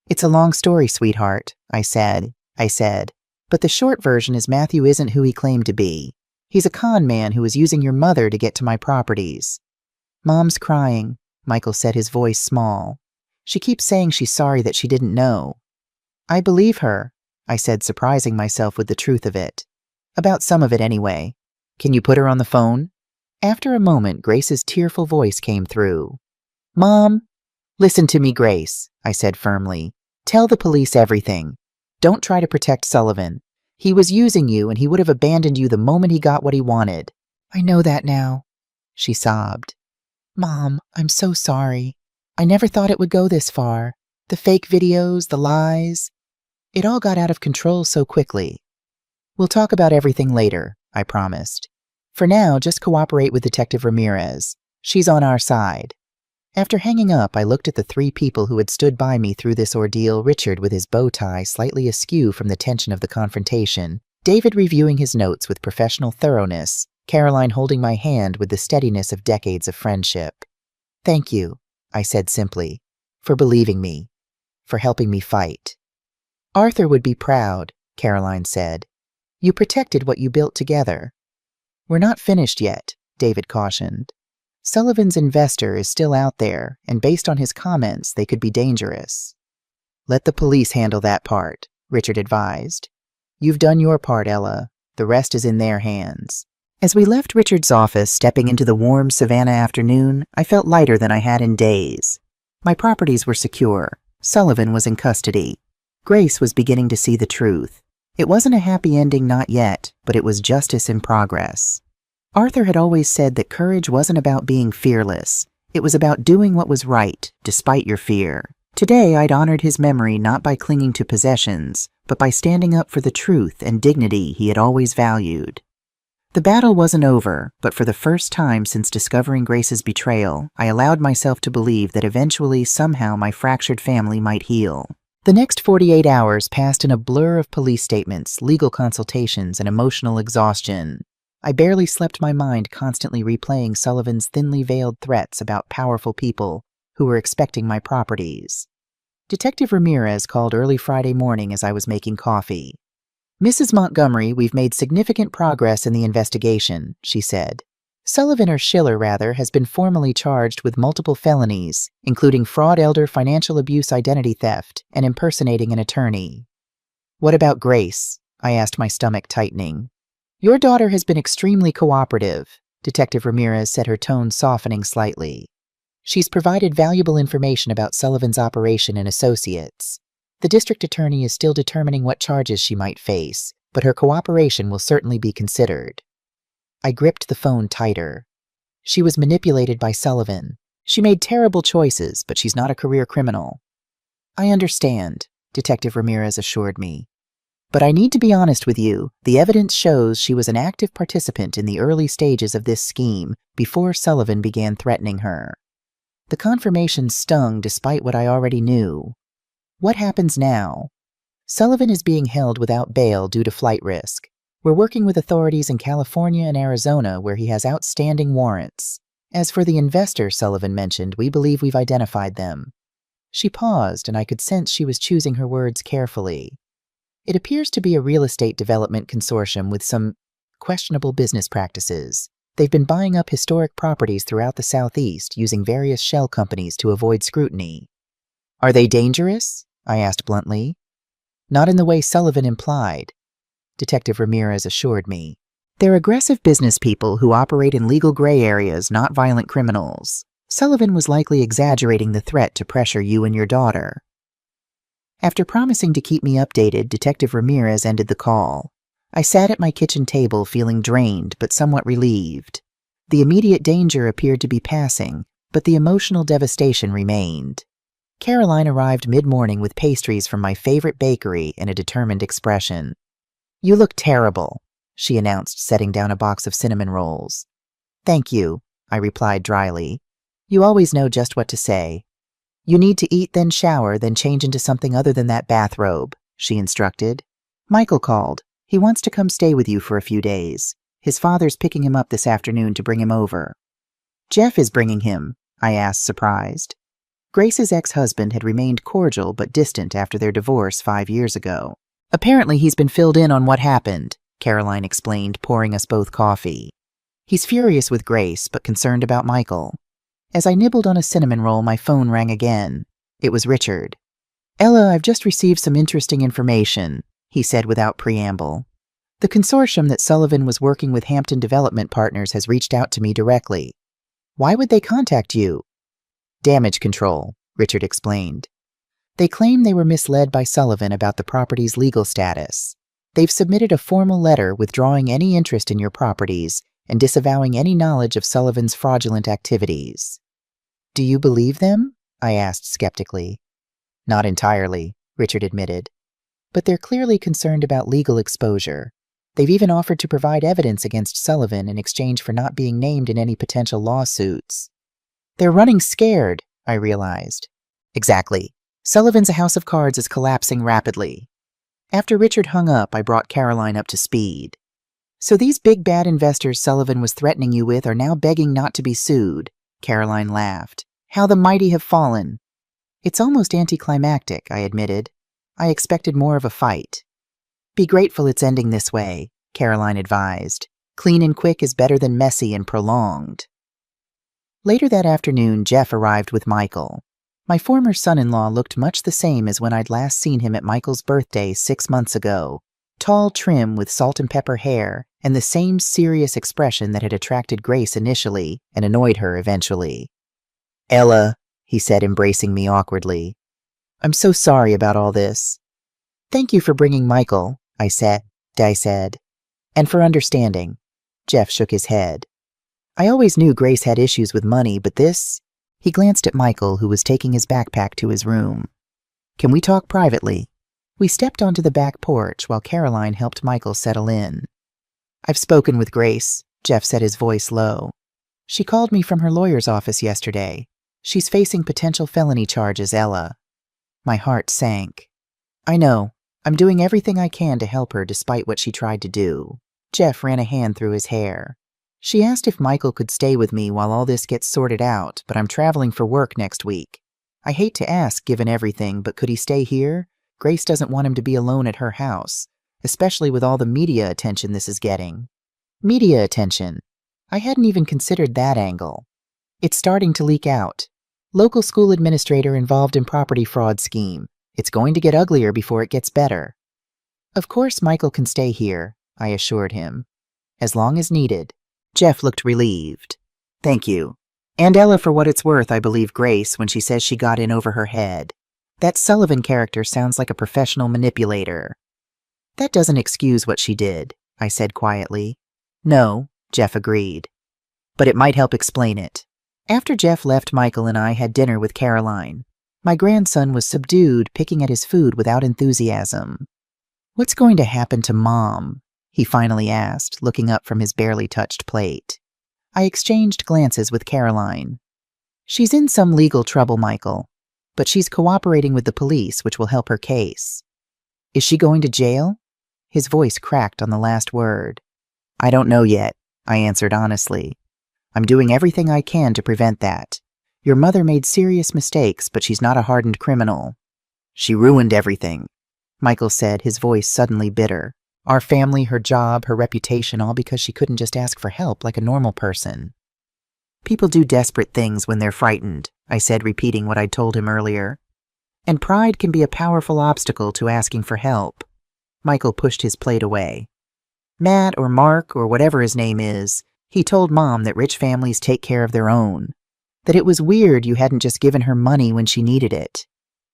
It's a long story, sweetheart, I said. But the short version is Matthew isn't who he claimed to be. He's a con man who is using your mother to get to my properties. Mom's crying, Michael said, his voice small. She keeps saying she's sorry that she didn't know. I believe her, I said, surprising myself with the truth of it. About some of it anyway. Can you put her on the phone? After a moment, Grace's tearful voice came through. Mom, listen to me, Grace, I said firmly. Tell the police everything. Don't try to protect Sullivan. He was using you, and he would have abandoned you the moment he got what he wanted. I know that now, she sobbed. Mom, I'm so sorry. I never thought it would go this far. The fake videos, the lies. It all got out of control so quickly. We'll talk about everything later, I promised. For now, just cooperate with Detective Ramirez. She's on our side. After hanging up, I looked at the three people who had stood by me through this ordeal: Richard with his bow tie slightly askew from the tension of the confrontation, David reviewing his notes with professional thoroughness, Caroline holding my hand with the steadiness of decades of friendship. Thank you, I said simply, for believing me, for helping me fight. Arthur would be proud, Caroline said. You protected what you built together. We're not finished yet, David cautioned. Sullivan's investor is still out there, and based on his comments, they could be dangerous. Let the police handle that part, Richard advised. You've done your part, Ella. The rest is in their hands. As we left Richard's office, stepping into the warm Savannah afternoon, I felt lighter than I had in days. My properties were secure. Sullivan was in custody. Grace was beginning to see the truth. It wasn't a happy ending, not yet, but it was justice in progress. Arthur had always said that courage wasn't about being fearless. It was about doing what was right, despite your fear. Today, I'd honored his memory not by clinging to possessions, but by standing up for the truth and dignity he had always valued. The battle wasn't over, but for the first time since discovering Grace's betrayal, I allowed myself to believe that eventually, somehow, my fractured family might heal. The next 48 hours passed in a blur of police statements, legal consultations, and emotional exhaustion. I barely slept, my mind constantly replaying Sullivan's thinly veiled threats about powerful people who were expecting my properties. Detective Ramirez called early Friday morning as I was making coffee. Mrs. Montgomery, we've made significant progress in the investigation, she said. Sullivan, or Schiller rather, has been formally charged with multiple felonies, including fraud, elder, financial abuse, identity theft, and impersonating an attorney. What about Grace? I asked, my stomach tightening. Your daughter has been extremely cooperative, Detective Ramirez said, her tone softening slightly. She's provided valuable information about Sullivan's operation and associates. The district attorney is still determining what charges she might face, but her cooperation will certainly be considered. I gripped the phone tighter. She was manipulated by Sullivan. She made terrible choices, but she's not a career criminal. I understand, Detective Ramirez assured me. But I need to be honest with you, the evidence shows she was an active participant in the early stages of this scheme before Sullivan began threatening her. The confirmation stung despite what I already knew. What happens now? Sullivan is being held without bail due to flight risk. We're working with authorities in California and Arizona where he has outstanding warrants. As for the investor Sullivan mentioned, we believe we've identified them. She paused, and I could sense she was choosing her words carefully. It appears to be a real estate development consortium with some questionable business practices. They've been buying up historic properties throughout the Southeast using various shell companies to avoid scrutiny. Are they dangerous? I asked bluntly. Not in the way Sullivan implied, Detective Ramirez assured me. They're aggressive business people who operate in legal gray areas, not violent criminals. Sullivan was likely exaggerating the threat to pressure you and your daughter. After promising to keep me updated, Detective Ramirez ended the call. I sat at my kitchen table feeling drained but somewhat relieved. The immediate danger appeared to be passing, but the emotional devastation remained. Caroline arrived mid-morning with pastries from my favorite bakery and a determined expression. "You look terrible," she announced, setting down a box of cinnamon rolls. "Thank you," I replied dryly. "You always know just what to say." "You need to eat, then shower, then change into something other than that bathrobe," she instructed. "Michael called. He wants to come stay with you for a few days. His father's picking him up this afternoon to bring him over." "Jeff is bringing him?" I asked, surprised. Grace's ex-husband had remained cordial but distant after their divorce 5 years ago. "Apparently he's been filled in on what happened," Caroline explained, pouring us both coffee. "He's furious with Grace, but concerned about Michael." As I nibbled on a cinnamon roll, my phone rang again. It was Richard. "Ella, I've just received some interesting information," he said without preamble. "The consortium that Sullivan was working with Hampton Development Partners has reached out to me directly." "Why would they contact you?" "Damage control," Richard explained. "They claim they were misled by Sullivan about the property's legal status. They've submitted a formal letter withdrawing any interest in your properties and disavowing any knowledge of Sullivan's fraudulent activities." "Do you believe them?" I asked skeptically. "Not entirely," Richard admitted. "But they're clearly concerned about legal exposure. They've even offered to provide evidence against Sullivan in exchange for not being named in any potential lawsuits." "They're running scared," I realized. "Exactly. Sullivan's a house of cards is collapsing rapidly." After Richard hung up, I brought Caroline up to speed. "So these big bad investors Sullivan was threatening you with are now begging not to be sued," Caroline laughed. "How the mighty have fallen." "It's almost anticlimactic," I admitted. "I expected more of a fight." "Be grateful it's ending this way," Caroline advised. "Clean and quick is better than messy and prolonged." Later that afternoon, Jeff arrived with Michael. My former son-in-law looked much the same as when I'd last seen him at Michael's birthday 6 months ago. Tall, trim, with salt and pepper hair, and the same serious expression that had attracted Grace initially and annoyed her eventually. "Ella," he said, embracing me awkwardly. "I'm so sorry about all this." "Thank you for bringing Michael," I said, "and for understanding." Jeff shook his head. "I always knew Grace had issues with money, but this—" He glanced at Michael, who was taking his backpack to his room. "Can we talk privately?" We stepped onto the back porch while Caroline helped Michael settle in. "I've spoken with Grace," Jeff said, his voice low. "She called me from her lawyer's office yesterday. She's facing potential felony charges, Ella." My heart sank. "I know. I'm doing everything I can to help her despite what she tried to do." Jeff ran a hand through his hair. "She asked if Michael could stay with me while all this gets sorted out, but I'm traveling for work next week. I hate to ask, given everything, but could he stay here? Grace doesn't want him to be alone at her house, especially with all the media attention this is getting." Media attention. I hadn't even considered that angle. "It's starting to leak out. Local school administrator involved in property fraud scheme. It's going to get uglier before it gets better." "Of course Michael can stay here," I assured him. "As long as needed." Jeff looked relieved. "Thank you. And Ella, for what it's worth, I believe Grace when she says she got in over her head. That Sullivan character sounds like a professional manipulator." "That doesn't excuse what she did," I said quietly. "No," Jeff agreed. "But it might help explain it." After Jeff left, Michael and I had dinner with Caroline. My grandson was subdued, picking at his food without enthusiasm. "What's going to happen to Mom?" he finally asked, looking up from his barely touched plate. I exchanged glances with Caroline. "She's in some legal trouble, Michael, but she's cooperating with the police, which will help her case." "Is she going to jail?" His voice cracked on the last word. "I don't know yet," I answered honestly. "I'm doing everything I can to prevent that. Your mother made serious mistakes, but she's not a hardened criminal." "She ruined everything," Michael said, his voice suddenly bitter. "Our family, her job, her reputation, all because she couldn't just ask for help like a normal person." "People do desperate things when they're frightened," I said, repeating what I'd told him earlier. "And pride can be a powerful obstacle to asking for help." Michael pushed his plate away. "Matt or Mark or whatever his name is, he told Mom that rich families take care of their own. That it was weird you hadn't just given her money when she needed it.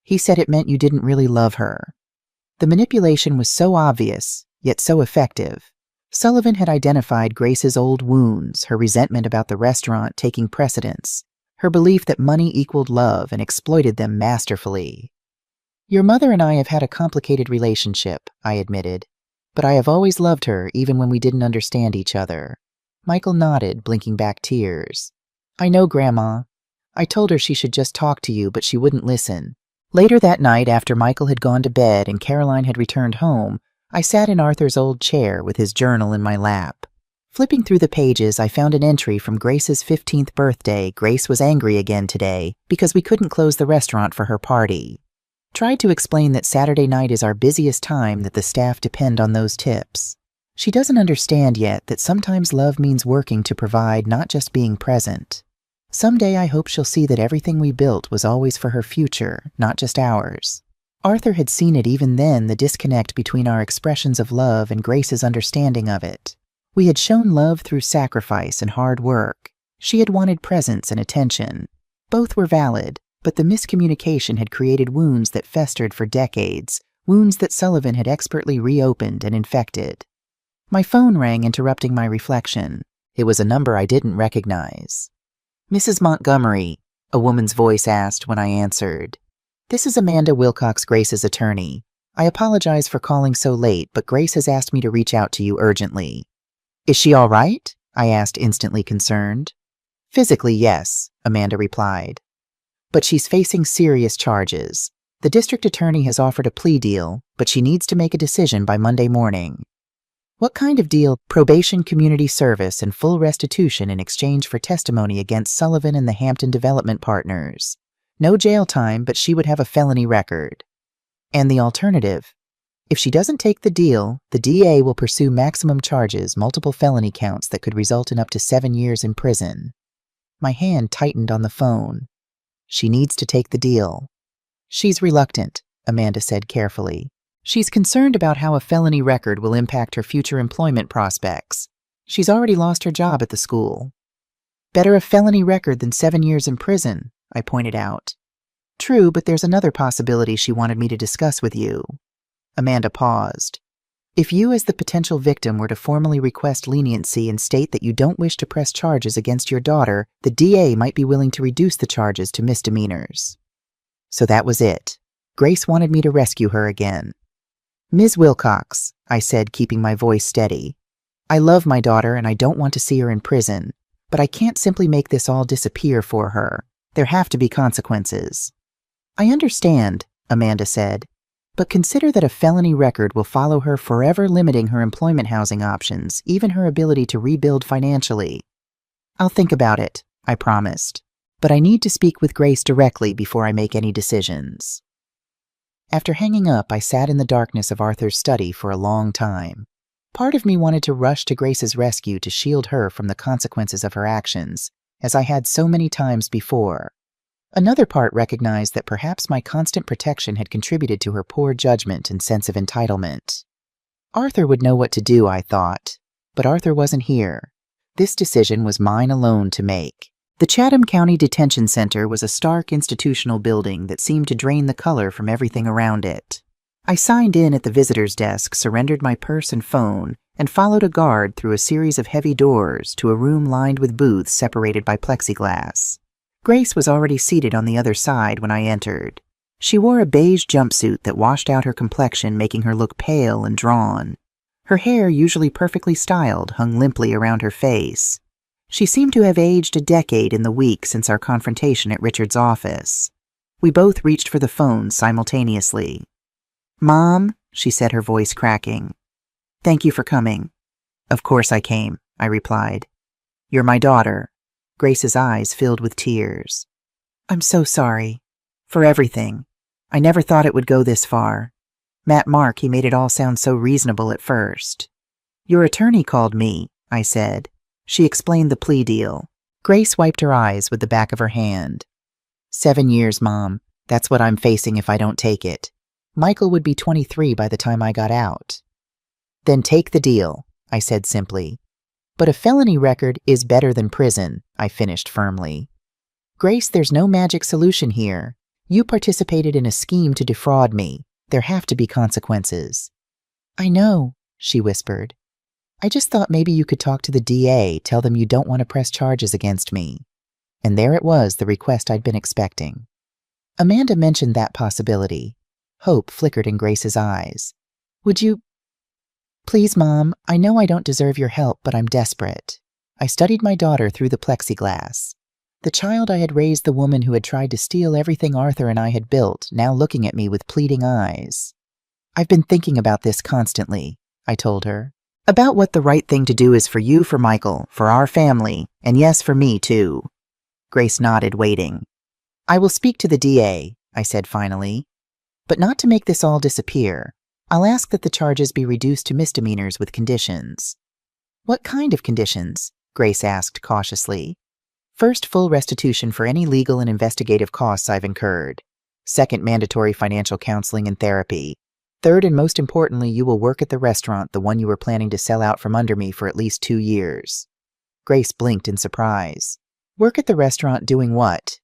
He said it meant you didn't really love her." The manipulation was so obvious, yet so effective. Sullivan had identified Grace's old wounds, her resentment about the restaurant taking precedence, her belief that money equaled love, and exploited them masterfully. "Your mother and I have had a complicated relationship," I admitted, "but I have always loved her even when we didn't understand each other." Michael nodded, blinking back tears. "I know, Grandma. I told her she should just talk to you, but she wouldn't listen." Later that night, after Michael had gone to bed and Caroline had returned home, I sat in Arthur's old chair with his journal in my lap. Flipping through the pages, I found an entry from Grace's 15th birthday. Grace was angry again today because we couldn't close the restaurant for her party. Tried to explain that Saturday night is our busiest time, that the staff depend on those tips. She doesn't understand yet that sometimes love means working to provide, not just being present. Someday I hope she'll see that everything we built was always for her future, not just ours. Arthur had seen it even then, the disconnect between our expressions of love and Grace's understanding of it. We had shown love through sacrifice and hard work. She had wanted presence and attention. Both were valid, but the miscommunication had created wounds that festered for decades, wounds that Sullivan had expertly reopened and infected. My phone rang, interrupting my reflection. It was a number I didn't recognize. "Mrs. Montgomery," a woman's voice asked when I answered. "This is Amanda Wilcox, Grace's attorney. I apologize for calling so late, but Grace has asked me to reach out to you urgently." "Is she all right?" I asked, instantly concerned. "Physically, yes," Amanda replied. "But she's facing serious charges. The district attorney has offered a plea deal, but she needs to make a decision by Monday morning." "What kind of deal?" "Probation, community service, and full restitution in exchange for testimony against Sullivan and the Hampton Development Partners. No jail time, but she would have a felony record." "And the alternative?" "If she doesn't take the deal, the DA will pursue maximum charges, multiple felony counts that could result in up to 7 years in prison." My hand tightened on the phone. "She needs to take the deal." "She's reluctant," Amanda said carefully. "She's concerned about how a felony record will impact her future employment prospects. She's already lost her job at the school." "Better a felony record than 7 years in prison," I pointed out. "True, but there's another possibility she wanted me to discuss with you." Amanda paused. "If you, as the potential victim, were to formally request leniency and state that you don't wish to press charges against your daughter, the DA might be willing to reduce the charges to misdemeanors." So that was it. Grace wanted me to rescue her again. "Ms. Wilcox," I said, keeping my voice steady, "I love my daughter and I don't want to see her in prison, but I can't simply make this all disappear for her. There have to be consequences." "I understand," Amanda said, "but consider that a felony record will follow her forever, limiting her employment housing options, even her ability to rebuild financially." "I'll think about it," I promised, "but I need to speak with Grace directly before I make any decisions." After hanging up, I sat in the darkness of Arthur's study for a long time. Part of me wanted to rush to Grace's rescue to shield her from the consequences of her actions, as I had so many times before. Another part recognized that perhaps my constant protection had contributed to her poor judgment and sense of entitlement. Arthur would know what to do, I thought, but Arthur wasn't here. This decision was mine alone to make. The Chatham County Detention Center was a stark institutional building that seemed to drain the color from everything around it. I signed in at the visitor's desk, surrendered my purse and phone, and followed a guard through a series of heavy doors to a room lined with booths separated by plexiglass. Grace was already seated on the other side when I entered. She wore a beige jumpsuit that washed out her complexion, making her look pale and drawn. Her hair, usually perfectly styled, hung limply around her face. She seemed to have aged a decade in the week since our confrontation at Richard's office. We both reached for the phone simultaneously. "Mom," she said, her voice cracking. "Thank you for coming." "Of course I came," I replied. "You're my daughter." Grace's eyes filled with tears. "I'm so sorry. For everything. I never thought it would go this far. Mark, he made it all sound so reasonable at first." "Your attorney called me," I said. She explained the plea deal. Grace wiped her eyes with the back of her hand. 7 years, Mom. That's what I'm facing if I don't take it. Michael would be 23 by the time I got out. "Then take the deal," I said simply. "But a felony record is better than prison," I finished firmly. "Grace, there's no magic solution here. You participated in a scheme to defraud me. There have to be consequences." "I know," she whispered. "I just thought maybe you could talk to the DA, tell them you don't want to press charges against me." And there it was, the request I'd been expecting. Amanda mentioned that possibility. Hope flickered in Grace's eyes. "Would you—" "Please, Mom, I know I don't deserve your help, but I'm desperate." I studied my daughter through the plexiglass. The child I had raised, the woman who had tried to steal everything Arthur and I had built, now looking at me with pleading eyes. "I've been thinking about this constantly," I told her. "About what the right thing to do is for you, for Michael, for our family, and yes, for me too." Grace nodded, waiting. "I will speak to the DA," I said finally. "But not to make this all disappear. I'll ask that the charges be reduced to misdemeanors with conditions." "What kind of conditions?" Grace asked cautiously. "First, full restitution for any legal and investigative costs I've incurred. Second, mandatory financial counseling and therapy. Third, and most importantly, you will work at the restaurant, the one you were planning to sell out from under me, for at least 2 years. Grace blinked in surprise. "Work at the restaurant doing what?"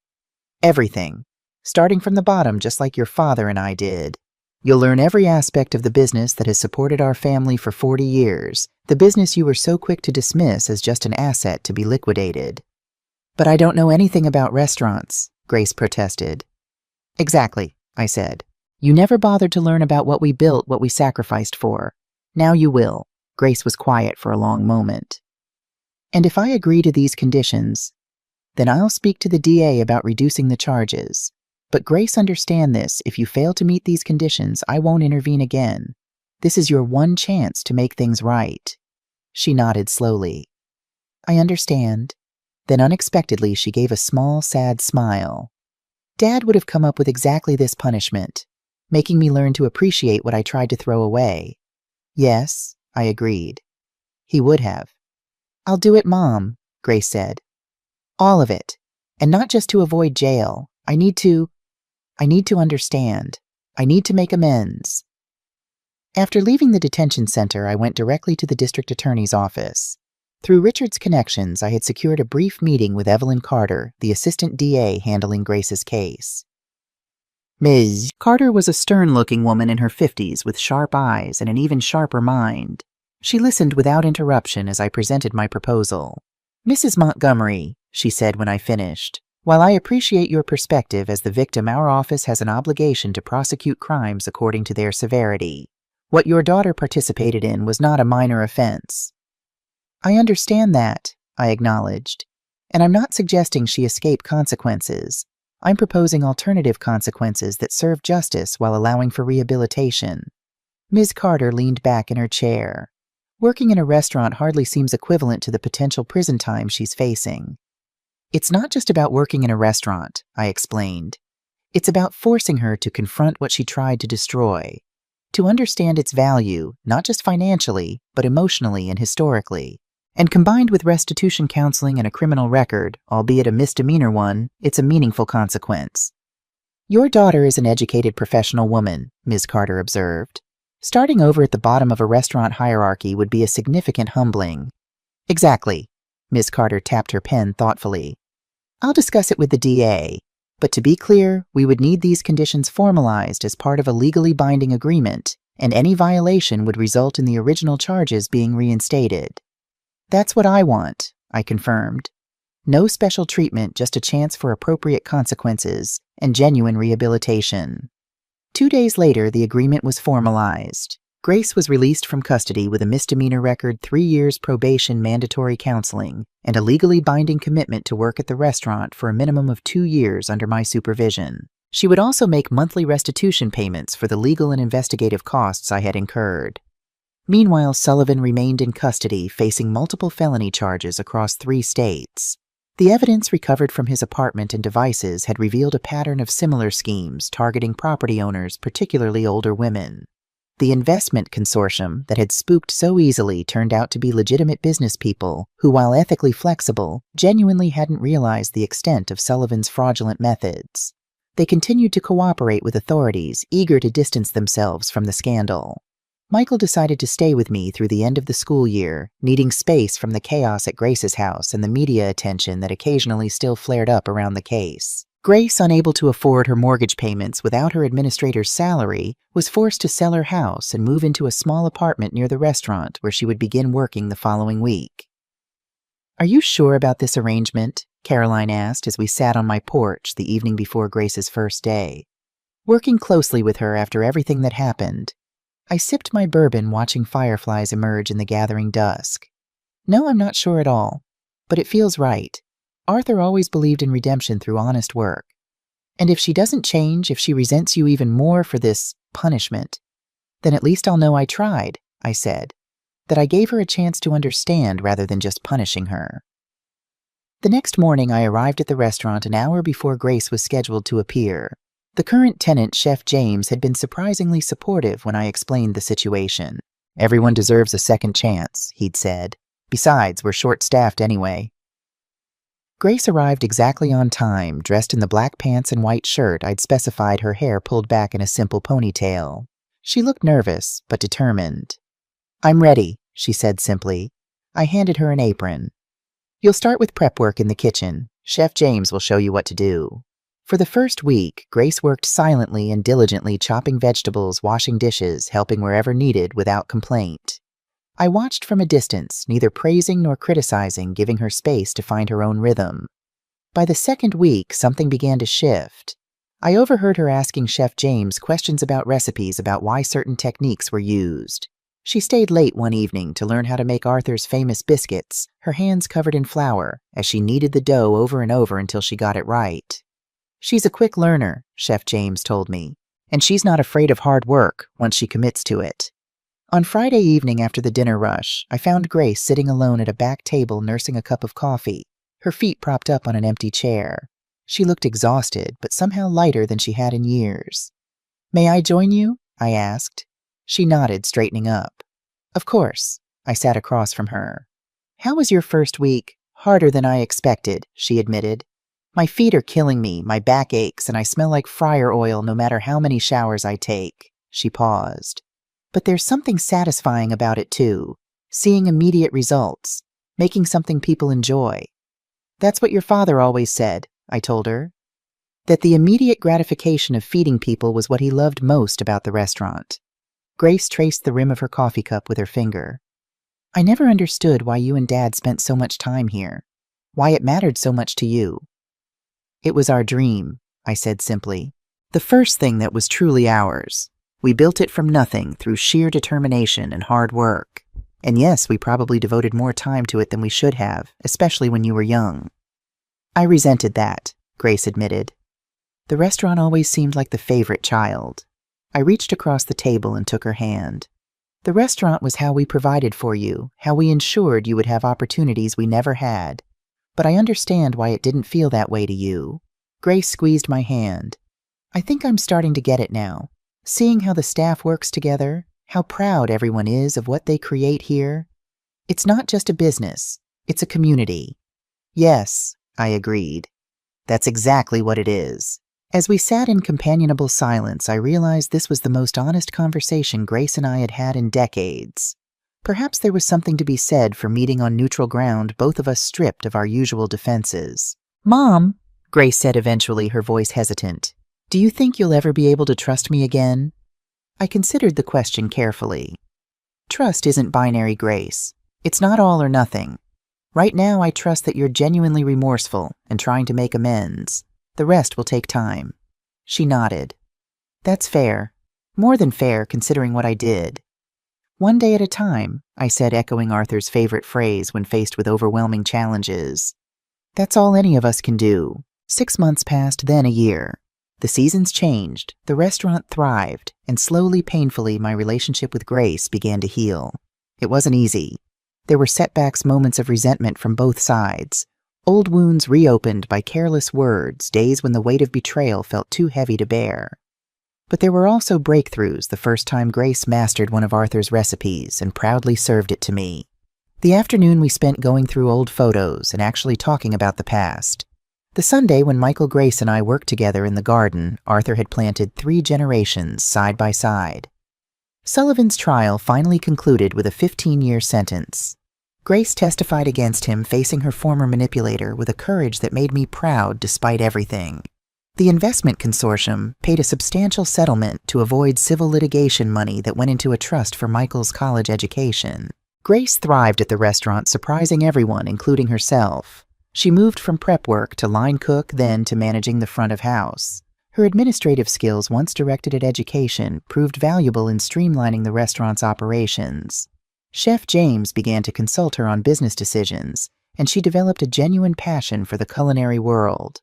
"Everything. Starting from the bottom, just like your father and I did. You'll learn every aspect of the business that has supported our family for 40 years, the business you were so quick to dismiss as just an asset to be liquidated." "But I don't know anything about restaurants," Grace protested. "Exactly," I said. "You never bothered to learn about what we built, what we sacrificed for. Now you will." Grace was quiet for a long moment. "And if I agree to these conditions, then I'll speak to the DA about reducing the charges. But Grace, understand this, if you fail to meet these conditions, I won't intervene again. This is your one chance to make things right." She nodded slowly. "I understand." Then unexpectedly she gave a small, sad smile. "Dad would have come up with exactly this punishment, making me learn to appreciate what I tried to throw away." "Yes," I agreed. "He would have." "I'll do it, Mom," Grace said. "All of it. And not just to avoid jail. I need to understand. I need to make amends." After leaving the detention center, I went directly to the district attorney's office. Through Richard's connections, I had secured a brief meeting with Evelyn Carter, the assistant DA handling Grace's case. Ms. Carter was a stern-looking woman in her 50s with sharp eyes and an even sharper mind. She listened without interruption as I presented my proposal. "Mrs. Montgomery," she said when I finished, "while I appreciate your perspective as the victim, our office has an obligation to prosecute crimes according to their severity. What your daughter participated in was not a minor offense." "I understand that," I acknowledged, "and I'm not suggesting she escape consequences. I'm proposing alternative consequences that serve justice while allowing for rehabilitation." Ms. Carter leaned back in her chair. "Working in a restaurant hardly seems equivalent to the potential prison time she's facing." "It's not just about working in a restaurant," I explained. "It's about forcing her to confront what she tried to destroy, to understand its value, not just financially, but emotionally and historically. And combined with restitution counseling and a criminal record, albeit a misdemeanor one, it's a meaningful consequence." "Your daughter is an educated professional woman," Ms. Carter observed. "Starting over at the bottom of a restaurant hierarchy would be a significant humbling." "Exactly." Ms. Carter tapped her pen thoughtfully. "I'll discuss it with the DA. But to be clear, we would need these conditions formalized as part of a legally binding agreement, and any violation would result in the original charges being reinstated." "That's what I want," I confirmed. No special treatment, just a chance for appropriate consequences and genuine rehabilitation. 2 days later, the agreement was formalized. Grace was released from custody with a misdemeanor record, 3 years probation, mandatory counseling, and a legally binding commitment to work at the restaurant for a minimum of 2 years under my supervision. She would also make monthly restitution payments for the legal and investigative costs I had incurred. Meanwhile, Sullivan remained in custody, facing multiple felony charges across 3 states. The evidence recovered from his apartment and devices had revealed a pattern of similar schemes targeting property owners, particularly older women. The investment consortium that had spooked so easily turned out to be legitimate business people who, while ethically flexible, genuinely hadn't realized the extent of Sullivan's fraudulent methods. They continued to cooperate with authorities, eager to distance themselves from the scandal. Michael decided to stay with me through the end of the school year, needing space from the chaos at Grace's house and the media attention that occasionally still flared up around the case. Grace, unable to afford her mortgage payments without her administrator's salary, was forced to sell her house and move into a small apartment near the restaurant where she would begin working the following week. "Are you sure about this arrangement?" Caroline asked as we sat on my porch the evening before Grace's first day. Working closely with her after everything that happened, I sipped my bourbon, watching fireflies emerge in the gathering dusk. "No, I'm not sure at all, but it feels right. Arthur always believed in redemption through honest work. And if she doesn't change, if she resents you even more for this punishment, then at least I'll know I tried," I said, "that I gave her a chance to understand rather than just punishing her." The next morning, I arrived at the restaurant an hour before Grace was scheduled to appear. The current tenant, Chef James, had been surprisingly supportive when I explained the situation. "Everyone deserves a second chance," he'd said. "Besides, we're short-staffed anyway." Grace arrived exactly on time, dressed in the black pants and white shirt I'd specified, her hair pulled back in a simple ponytail. She looked nervous, but determined. "I'm ready," she said simply. I handed her an apron. "You'll start with prep work in the kitchen. Chef James will show you what to do." For the first week, Grace worked silently and diligently, chopping vegetables, washing dishes, helping wherever needed without complaint. I watched from a distance, neither praising nor criticizing, giving her space to find her own rhythm. By the second week, something began to shift. I overheard her asking Chef James questions about recipes, about why certain techniques were used. She stayed late one evening to learn how to make Arthur's famous biscuits, her hands covered in flour, as she kneaded the dough over and over until she got it right. "She's a quick learner," Chef James told me, "and she's not afraid of hard work once she commits to it." On Friday evening after the dinner rush, I found Grace sitting alone at a back table nursing a cup of coffee, her feet propped up on an empty chair. She looked exhausted, but somehow lighter than she had in years. "May I join you?" I asked. She nodded, straightening up. "Of course." I sat across from her. "How was your first week?" "Harder than I expected," she admitted. "My feet are killing me, my back aches, and I smell like fryer oil no matter how many showers I take." She paused. "But there's something satisfying about it too, seeing immediate results, making something people enjoy." "That's what your father always said," I told her. That the immediate gratification of feeding people was what he loved most about the restaurant. Grace traced the rim of her coffee cup with her finger. "I never understood why you and Dad spent so much time here, why it mattered so much to you." "It was our dream," I said simply. "The first thing that was truly ours. We built it from nothing through sheer determination and hard work. And yes, we probably devoted more time to it than we should have, especially when you were young." "I resented that," Grace admitted. "The restaurant always seemed like the favorite child." I reached across the table and took her hand. "The restaurant was how we provided for you, how we ensured you would have opportunities we never had. But I understand why it didn't feel that way to you." Grace squeezed my hand. "I think I'm starting to get it now. Seeing how the staff works together, how proud everyone is of what they create here. It's not just a business, it's a community." "Yes," I agreed. "That's exactly what it is." As we sat in companionable silence, I realized this was the most honest conversation Grace and I had had in decades. Perhaps there was something to be said for meeting on neutral ground, both of us stripped of our usual defenses. "Mom," Grace said eventually, her voice hesitant, "do you think you'll ever be able to trust me again?" I considered the question carefully. Trust isn't binary, Grace. It's not all or nothing. Right now, I trust that you're genuinely remorseful and trying to make amends. The rest will take time." She nodded. "That's fair. More than fair, considering what I did." "One day at a time," I said, echoing Arthur's favorite phrase when faced with overwhelming challenges. "That's all any of us can do." 6 months passed, then a year. The seasons changed, the restaurant thrived, and slowly, painfully, my relationship with Grace began to heal. It wasn't easy. There were setbacks, moments of resentment from both sides. Old wounds reopened by careless words, days when the weight of betrayal felt too heavy to bear. But there were also breakthroughs, the first time Grace mastered one of Arthur's recipes and proudly served it to me. The afternoon we spent going through old photos and actually talking about the past. The Sunday when Michael, Grace, and I worked together in the garden, Arthur had planted 3 generations side by side. Sullivan's trial finally concluded with a 15-year sentence. Grace testified against him, facing her former manipulator with a courage that made me proud despite everything. The investment consortium paid a substantial settlement to avoid civil litigation money that went into a trust for Michael's college education. Grace thrived at the restaurant, surprising everyone, including herself. She moved from prep work to line cook, then to managing the front of house. Her administrative skills, once directed at education, proved valuable in streamlining the restaurant's operations. Chef James began to consult her on business decisions, and she developed a genuine passion for the culinary world.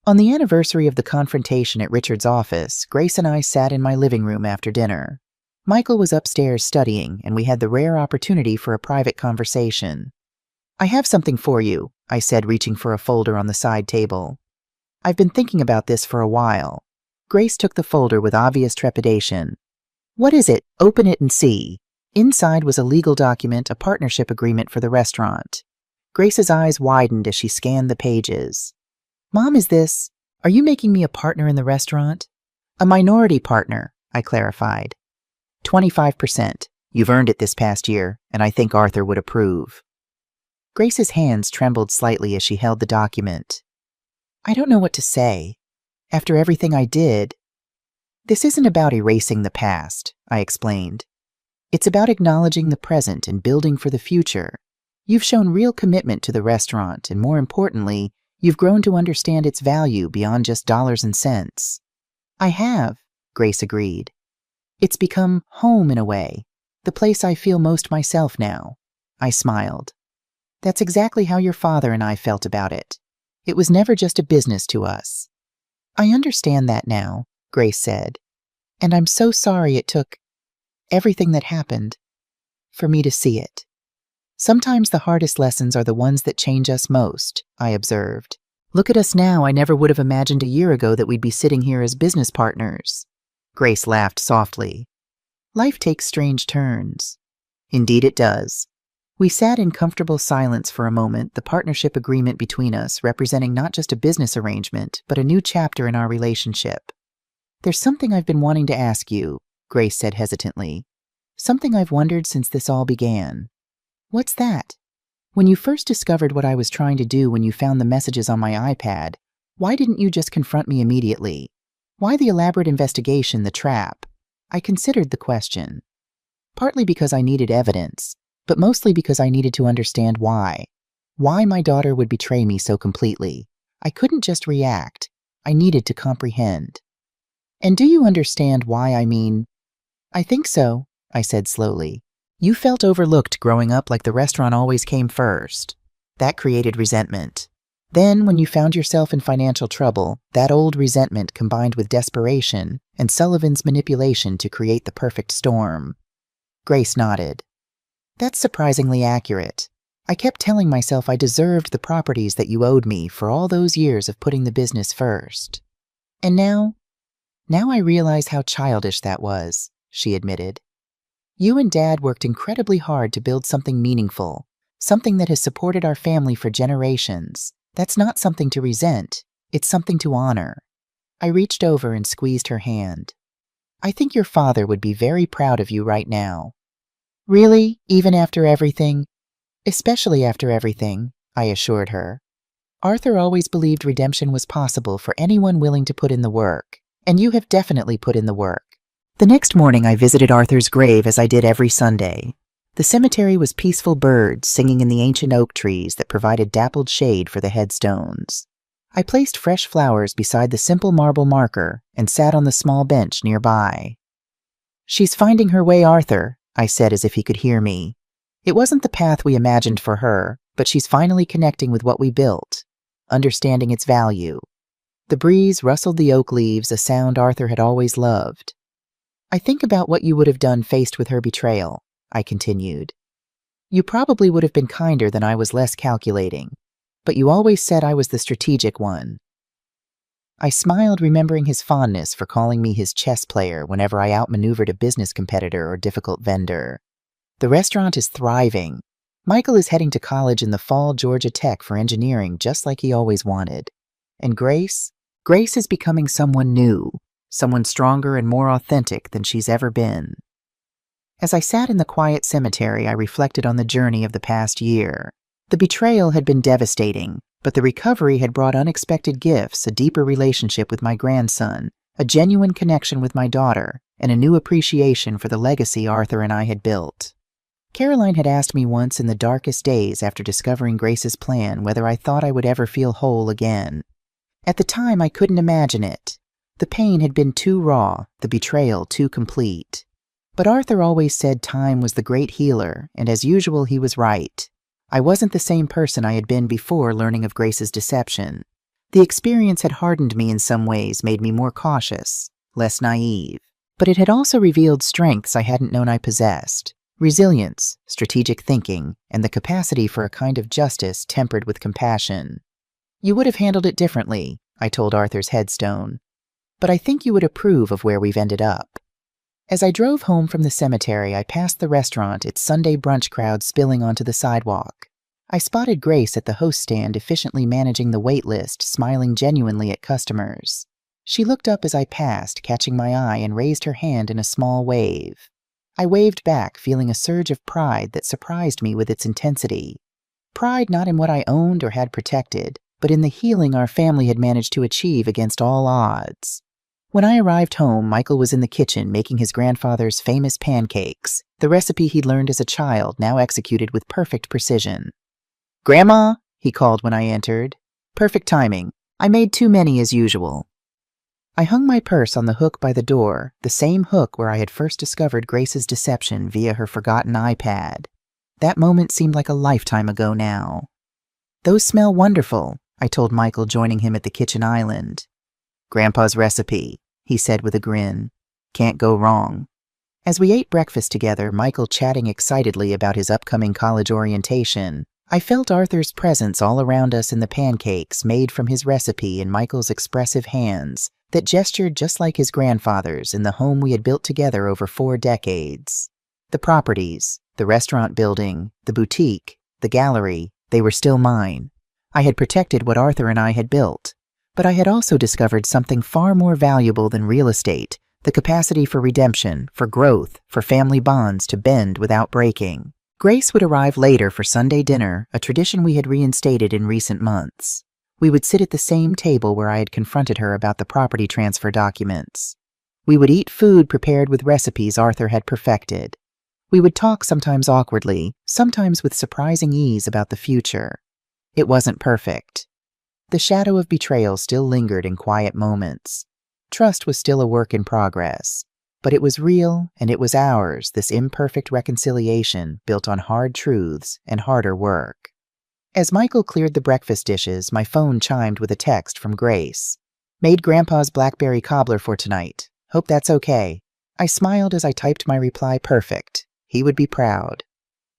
On the anniversary of the confrontation at Richard's office, Grace and I sat in my living room after dinner. Michael was upstairs studying, and we had the rare opportunity for a private conversation. "I have something for you," I said, reaching for a folder on the side table. "I've been thinking about this for a while." Grace took the folder with obvious trepidation. "What is it? Open it and see." Inside was a legal document, a partnership agreement for the restaurant. Grace's eyes widened as she scanned the pages. "Mom, are you making me a partner in the restaurant?" "A minority partner," I clarified. 25%. You've earned it this past year, and I think Arthur would approve." Grace's hands trembled slightly as she held the document. "I don't know what to say. After everything I did." "This isn't about erasing the past," I explained. "It's about acknowledging the present and building for the future. You've shown real commitment to the restaurant, and more importantly, you've grown to understand its value beyond just dollars and cents." "I have," Grace agreed. "It's become home in a way, the place I feel most myself now." I smiled. "That's exactly how your father and I felt about it. It was never just a business to us." "I understand that now," Grace said. "And I'm so sorry it took everything that happened for me to see it." "Sometimes the hardest lessons are the ones that change us most," I observed. "Look at us now. I never would have imagined a year ago that we'd be sitting here as business partners." Grace laughed softly. "Life takes strange turns." "Indeed it does." We sat in comfortable silence for a moment, the partnership agreement between us representing not just a business arrangement, but a new chapter in our relationship. "There's something I've been wanting to ask you," Grace said hesitantly. "Something I've wondered since this all began." "What's that?" "When you first discovered what I was trying to do when you found the messages on my iPad, why didn't you just confront me immediately? Why the elaborate investigation, the trap?" I considered the question. Partly because I needed evidence, but mostly because I needed to understand why. Why my daughter would betray me so completely. I couldn't just react. I needed to comprehend. "And do you understand why I mean?" "I think so," I said slowly. "You felt overlooked growing up, like the restaurant always came first. That created resentment. Then, when you found yourself in financial trouble, that old resentment combined with desperation and Sullivan's manipulation to create the perfect storm." Grace nodded. "That's surprisingly accurate. I kept telling myself I deserved the properties that you owed me for all those years of putting the business first. And now I realize how childish that was," she admitted. "You and Dad worked incredibly hard to build something meaningful, something that has supported our family for generations. That's not something to resent, it's something to honor." I reached over and squeezed her hand. "I think your father would be very proud of you right now." "Really? Even after everything?" "Especially after everything," I assured her. "Arthur always believed redemption was possible for anyone willing to put in the work, and you have definitely put in the work." The next morning I visited Arthur's grave as I did every Sunday. The cemetery was peaceful birds singing in the ancient oak trees that provided dappled shade for the headstones. I placed fresh flowers beside the simple marble marker and sat on the small bench nearby. "She's finding her way, Arthur," I said as if he could hear me. "It wasn't the path we imagined for her, but she's finally connecting with what we built, understanding its value." The breeze rustled the oak leaves, a sound Arthur had always loved. "I think about what you would have done faced with her betrayal," I continued. "You probably would have been kinder than I was, less calculating, but you always said I was the strategic one." I smiled, remembering his fondness for calling me his chess player whenever I outmaneuvered a business competitor or difficult vendor. "The restaurant is thriving. Michael is heading to college in the fall, Georgia Tech, for engineering, just like he always wanted. And Grace is becoming someone new, someone stronger and more authentic than she's ever been." As I sat in the quiet cemetery, I reflected on the journey of the past year. The betrayal had been devastating, but the recovery had brought unexpected gifts, a deeper relationship with my grandson, a genuine connection with my daughter, and a new appreciation for the legacy Arthur and I had built. Caroline had asked me once in the darkest days after discovering Grace's plan whether I thought I would ever feel whole again. At the time, I couldn't imagine it. The pain had been too raw, the betrayal too complete. But Arthur always said time was the great healer, and as usual, he was right. I wasn't the same person I had been before learning of Grace's deception. The experience had hardened me in some ways, made me more cautious, less naive. But it had also revealed strengths I hadn't known I possessed: resilience, strategic thinking, and the capacity for a kind of justice tempered with compassion. "You would have handled it differently," I told Arthur's headstone. "But I think you would approve of where we've ended up." As I drove home from the cemetery, I passed the restaurant, its Sunday brunch crowd spilling onto the sidewalk. I spotted Grace at the host stand, efficiently managing the wait list, smiling genuinely at customers. She looked up as I passed, catching my eye, and raised her hand in a small wave. I waved back, feeling a surge of pride that surprised me with its intensity. Pride not in what I owned or had protected, but in the healing our family had managed to achieve against all odds. When I arrived home, Michael was in the kitchen making his grandfather's famous pancakes, the recipe he'd learned as a child, now executed with perfect precision. "Grandma," he called when I entered. Perfect timing. I made too many as usual. I hung my purse on the hook by the door, the same hook where I had first discovered Grace's deception via her forgotten iPad. That moment seemed like a lifetime ago now. "Those smell wonderful," I told Michael, joining him at the kitchen island. "Grandpa's recipe," he said with a grin. "Can't go wrong." As we ate breakfast together, Michael chatting excitedly about his upcoming college orientation, I felt Arthur's presence all around us in the pancakes made from his recipe in Michael's expressive hands that gestured just like his grandfather's in the home we had built together over 4 decades. The properties, the restaurant building, the boutique, the gallery, they were still mine. I had protected what Arthur and I had built. But I had also discovered something far more valuable than real estate: the capacity for redemption, for growth, for family bonds to bend without breaking. Grace would arrive later for Sunday dinner, a tradition we had reinstated in recent months. We would sit at the same table where I had confronted her about the property transfer documents. We would eat food prepared with recipes Arthur had perfected. We would talk, sometimes awkwardly, sometimes with surprising ease, about the future. It wasn't perfect. The shadow of betrayal still lingered in quiet moments. Trust was still a work in progress. But it was real, and it was ours, this imperfect reconciliation built on hard truths and harder work. As Michael cleared the breakfast dishes, my phone chimed with a text from Grace. "Made Grandpa's blackberry cobbler for tonight. Hope that's okay." I smiled as I typed my reply. Perfect. He would be proud.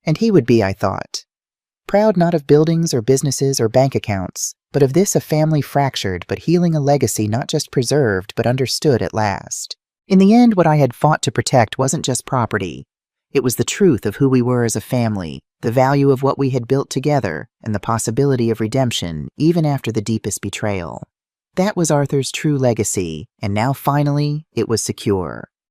And he would be, I thought. Proud not of buildings or businesses or bank accounts, but of this, a family fractured but healing, a legacy not just preserved but understood at last. In the end, what I had fought to protect wasn't just property. It was the truth of who we were as a family, the value of what we had built together, and the possibility of redemption even after the deepest betrayal. That was Arthur's true legacy, and now finally it was secure.